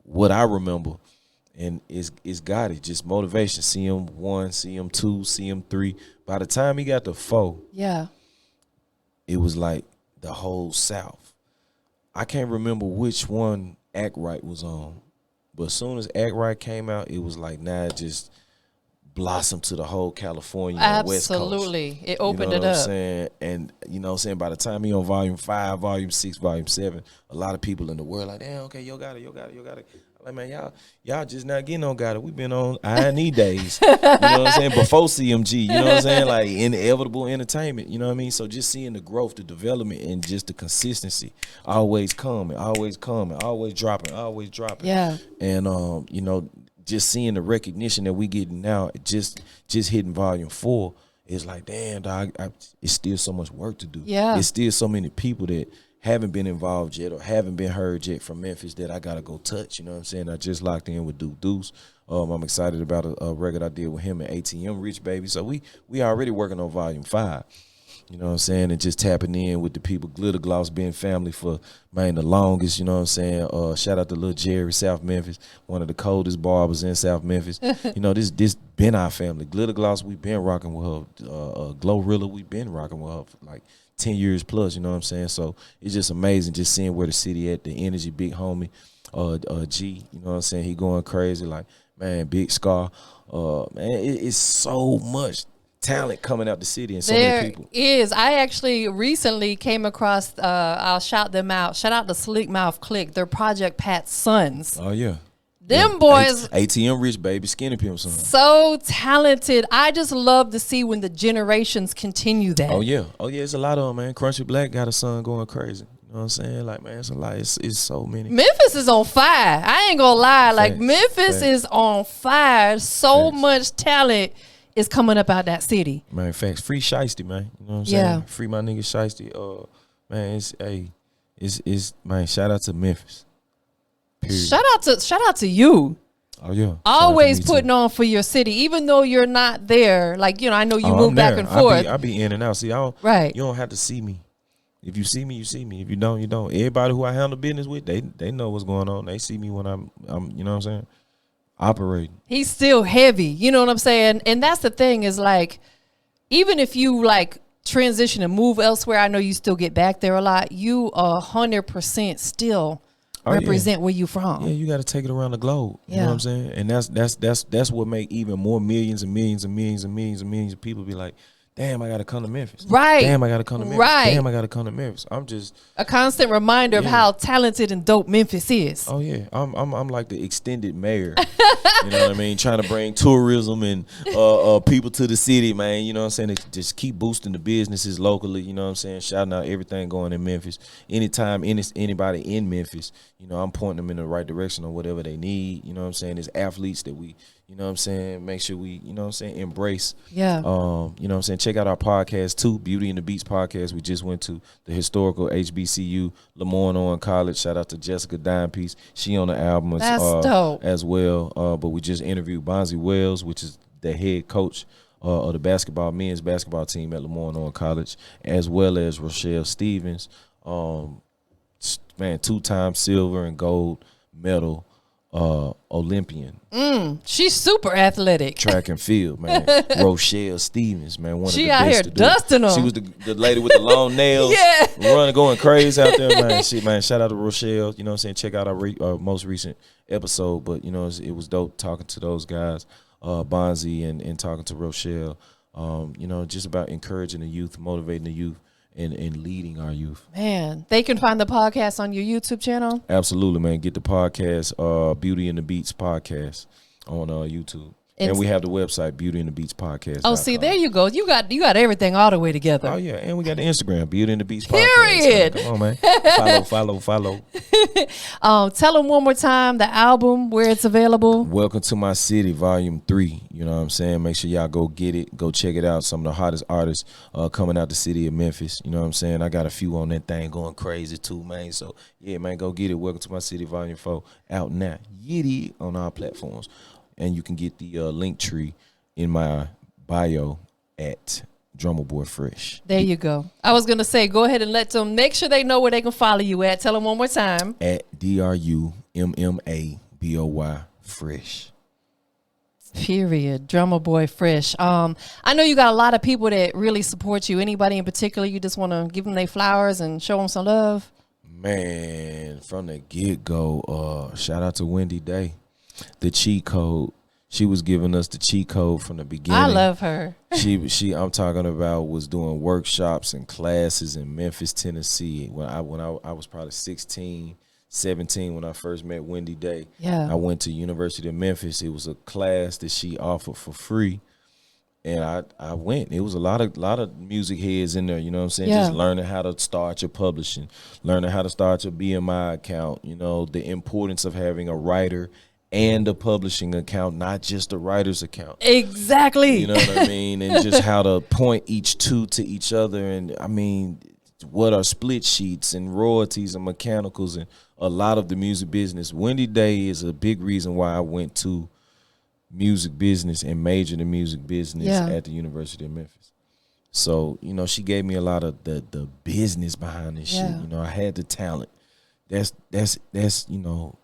what I remember, and it's got it. Just motivation. CM1, CM2, CM3. By the time he got to 4, Yeah. it was like the whole South. I can't remember which one Act Right was on, but as soon as Act Right came out, it was like now it just blossomed to the whole California and West Coast. Absolutely. It opened you know it what I'm up. saying? And you know what I'm saying, by the time he on volume 5, volume 6, volume 7, a lot of people in the world like, damn, okay, yo got it. I'm like, man, y'all just not getting on got it. We've been on I&E days. You know what I'm saying? Before CMG, you know what I'm saying? Like inevitable entertainment, you know what I mean? So just seeing the growth, the development, and just the consistency, always coming, always dropping. Yeah. And you know, just seeing the recognition that we getting now, just hitting volume 4, it's like, damn, dog, it's still so much work to do. Yeah. It's still so many people that haven't been involved yet or haven't been heard yet from Memphis that I gotta go touch. You know what I'm saying? I just locked in with Duke Deuce. I'm excited about a record I did with him and ATM Rich Baby. So we already working on volume 5. You know what I'm saying? And just tapping in with the people. Glitter Gloss being family for, man, the longest, you know what I'm saying? Shout out to Lil Jerry, South Memphis, one of the coldest barbers in South Memphis. You know, this been our family. Glitter Gloss, we been rocking with her. Glorilla, we been rocking with her for like 10 years plus, you know what I'm saying? So it's just amazing just seeing where the city at, the energy, big homie, G, you know what I'm saying? He going crazy, like, man, Big Scar. Man, it's so much talent coming out the city and so many people. There is. I actually recently came across, I'll shout them out. Shout out to Slick Mouth Click. They're Project Pat's sons. Oh, yeah. Them boys. ATM Rich Baby, Skinny Pimp son. So talented. I just love to see when the generations continue that. Oh, yeah. It's a lot of them, man. Crunchy Black got a son going crazy. You know what I'm saying? Like, man, it's a lot. It's so many. Memphis is on fire. I ain't gonna lie. Like, Facts. Memphis is on fire. So Facts. much talent is coming up out that city. Man, facts. Free Shiesty, man. You know what I'm saying? Yeah. Free my nigga Shiesty. Man, it's man, shout out to Memphis. Period. Shout out to you. Oh, yeah. Always putting on for your city, even though you're not there. Like, you know, I know you move back and forth. I be in and out. See, Right. You don't have to see me. If you see me, you see me. If you don't, you don't. Everybody who I handle business with, they know what's going on. They see me when I'm you know what I'm saying, operating. He's still heavy. You know what I'm saying? And that's the thing is, like, even if you like transition and move elsewhere, I know you still get back there a lot. You 100% still represent where you from. Yeah, you got to take it around the globe. You Yeah. know what I'm saying? And that's what make even more millions and millions and millions and millions and millions of people be like, damn, I got to come to Memphis. Right. Damn, I got to come to Memphis. Right. Damn, I got to come to Memphis. I'm just A constant reminder of how talented and dope Memphis is. Oh yeah, I'm like the extended mayor. You know what I mean? Trying to bring tourism and people to the city, man. You know what I'm saying? To just keep boosting the businesses locally. You know what I'm saying? Shouting out everything going in Memphis. Anytime anybody in Memphis, you know, I'm pointing them in the right direction on whatever they need. You know what I'm saying? There's athletes that we, you know what I'm saying, make sure we, you know what I'm saying, embrace. Yeah. You know what I'm saying? Check out our podcast too, Beauty and the Beats podcast. We just went to the historical HBCU, Lemoyne Owen College. Shout out to Jessica Dimepiece. She on the album Dope. as well. But we just interviewed Bonzi Wells, which is the head coach of the men's basketball team at Lemoyne Owen College, as well as Rochelle Stevens, man, 2-time silver and gold medal Olympian. She's super athletic. Track and field, man. Rochelle Stevens, man, one of She the out best here to do it. dusting them. She was the lady with the long nails, running, going crazy out there, man. Man, shout out to Rochelle. You know what I'm saying? Check out our most recent episode, but you know it was dope talking to those guys, Bonzi and talking to Rochelle. You know, just about encouraging the youth, motivating the youth, and leading our youth. Man, they can find the podcast on your YouTube channel. Absolutely, man. Get the podcast, Beauty and the Beats podcast on YouTube. And we have the website, Beauty and the Beats Podcast. Oh, see, there you go. You got everything all the way together. Oh, yeah. And we got the Instagram, Beauty and the Beats Period. Podcast. Come on, man. Follow. Tell them one more time the album, where it's available. Welcome to My City, Volume 3. You know what I'm saying? Make sure y'all go get it. Go check it out. Some of the hottest artists coming out the city of Memphis. You know what I'm saying? I got a few on that thing going crazy too, man. So, yeah, man, go get it. Welcome to My City, Volume 4. Out now. Yiddy on our platforms. And you can get the link tree in my bio at Drumma Boy Fresh. There you go. I was going to say, go ahead and let them, make sure they know where they can follow you at. Tell them one more time. At DRUMMABOY Fresh. Period. Drumma Boy Fresh. I know you got a lot of people that really support you. Anybody in particular you just want to give them their flowers and show them some love? Man, from the get-go, shout out to Wendy Day. The cheat code. She was giving us the cheat code from the beginning. I love her. she I'm talking about was doing workshops and classes in Memphis, Tennessee. When I was probably 16, 17 when I first met Wendy Day. Yeah. I went to University of Memphis. It was a class that she offered for free. And I went. It was a lot of music heads in there, you know what I'm saying? Yeah. Just learning how to start your publishing, learning how to start your BMI account, you know, the importance of having a writer and a publishing account, not just a writer's account. Exactly. You know what I mean? And just how to point each two to each other. And I mean, what are split sheets and royalties and mechanicals and a lot of the music business. Wendy Day is a big reason why I went to music business and majored in music business at the University of Memphis. So, you know, she gave me a lot of the business behind this shit. You know, I had the talent. That's you know,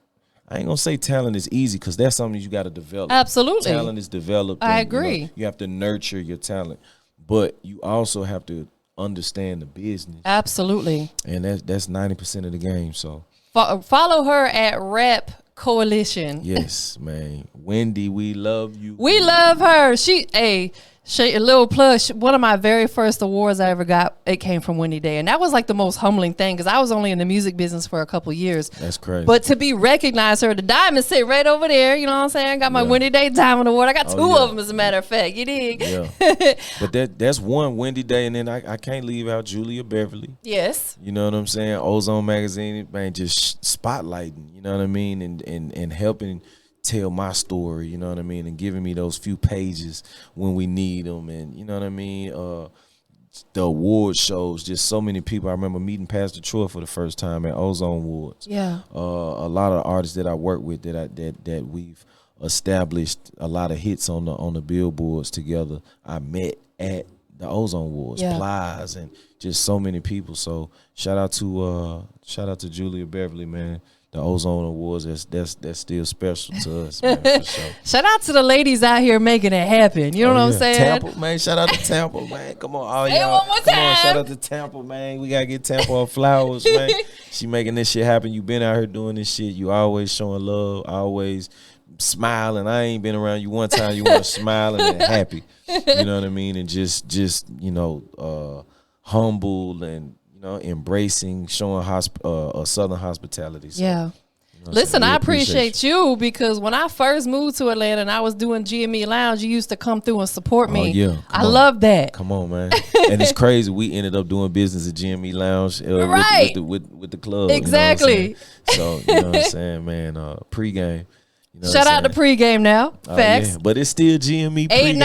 I ain't gonna say talent is easy because that's something you got to develop. Absolutely. Talent is developed. I and, agree. You know, you have to nurture your talent, but you also have to understand the business. Absolutely. And that's 90% of the game. So follow her at Rap Coalition. yes, man. Wendy, we love you. We love her. She a little plus. One of my very first awards I ever got, it came from Wendy Day, and that was like the most humbling thing because I was only in the music business for a couple years. That's crazy. But to be recognized, her the diamond sit right over there. You know what I'm saying? I got my Wendy Day Diamond Award. I got two of them, as a matter of fact. You dig? Yeah. But that's one Wendy Day, and then I can't leave out Julia Beverly. Yes. You know what I'm saying? Ozone Magazine, man, just spotlighting. You know what I mean, and helping tell my story, you know what I mean, and giving me those few pages when we need them, and you know what I mean. The award shows, just so many people. I remember meeting Pastor Troy for the first time at Ozone Awards. Yeah. A lot of artists that I work with that we've established a lot of hits on the billboards together. I met at the Ozone Awards, Plies, and just so many people. So shout out to Julia Beverly, man. The Ozone Awards, that's still special to us, man, for sure. Shout out to the ladies out here making it happen. You know what I'm saying? Tampa, man. Shout out to Tampa, man. Come on, all Say y'all. one more Come on, time. shout out to Tampa, man. We gotta get Tampa her flowers, man. She making this shit happen. You been out here doing this shit. You always showing love, always smiling. I ain't been around you one time. You want to smile and happy. You know what I mean? And just you know, humble and, embracing, showing Southern hospitality. So, yeah. you know, Listen, so we I appreciate you because when I first moved to Atlanta and I was doing GME Lounge, you used to come through and support me. Yeah, I love that. Come on, man. And it's crazy. We ended up doing business at GME Lounge Right. with the club. Exactly. You know what I'm saying? So, you know what I'm saying, man, pregame. You know Shout out to pregame now. Facts. Yeah. But it's still GME pregame.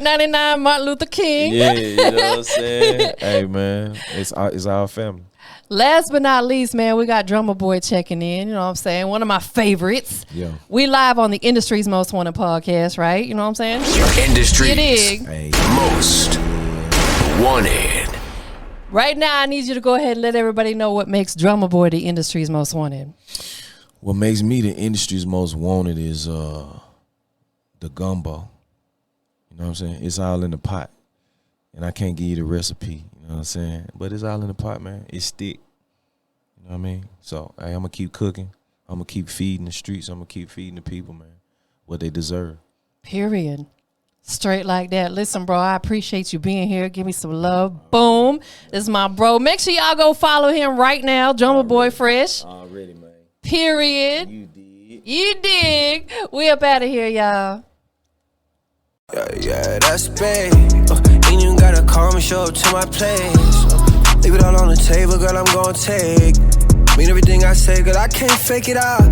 $8.99 Martin Luther King. Yeah, you know what I'm saying? Hey, man, it's our family. Last but not least, man, we got Drumma Boy checking in. You know what I'm saying? One of my favorites. Yeah. We live on the Industry's Most Wanted podcast, right? You know what I'm saying? Industry's Hey. Most Wanted. Right now, I need you to go ahead and let everybody know what makes Drumma Boy the Industry's Most Wanted. What makes me the industry's most wanted is the gumbo. You know what I'm saying? It's all in the pot. And I can't give you the recipe, you know what I'm saying? But it's all in the pot, man. It's thick. You know what I mean? So, hey, I'm going to keep cooking. I'm going to keep feeding the streets. I'm going to keep feeding the people, man, what they deserve. Period. Straight like that. Listen, bro, I appreciate you being here. Give me some love. Boom. This is my bro. Make sure y'all go follow him right now. Drumma Boy Fresh. Already, man. Period. You did. You dig. We up out of here, y'all. Yeah, that's babe. Ain't even gotta call me, show up to my place. Leave it all on the table, girl, I'm gon' take. Mean everything I say, girl, I can't fake it out.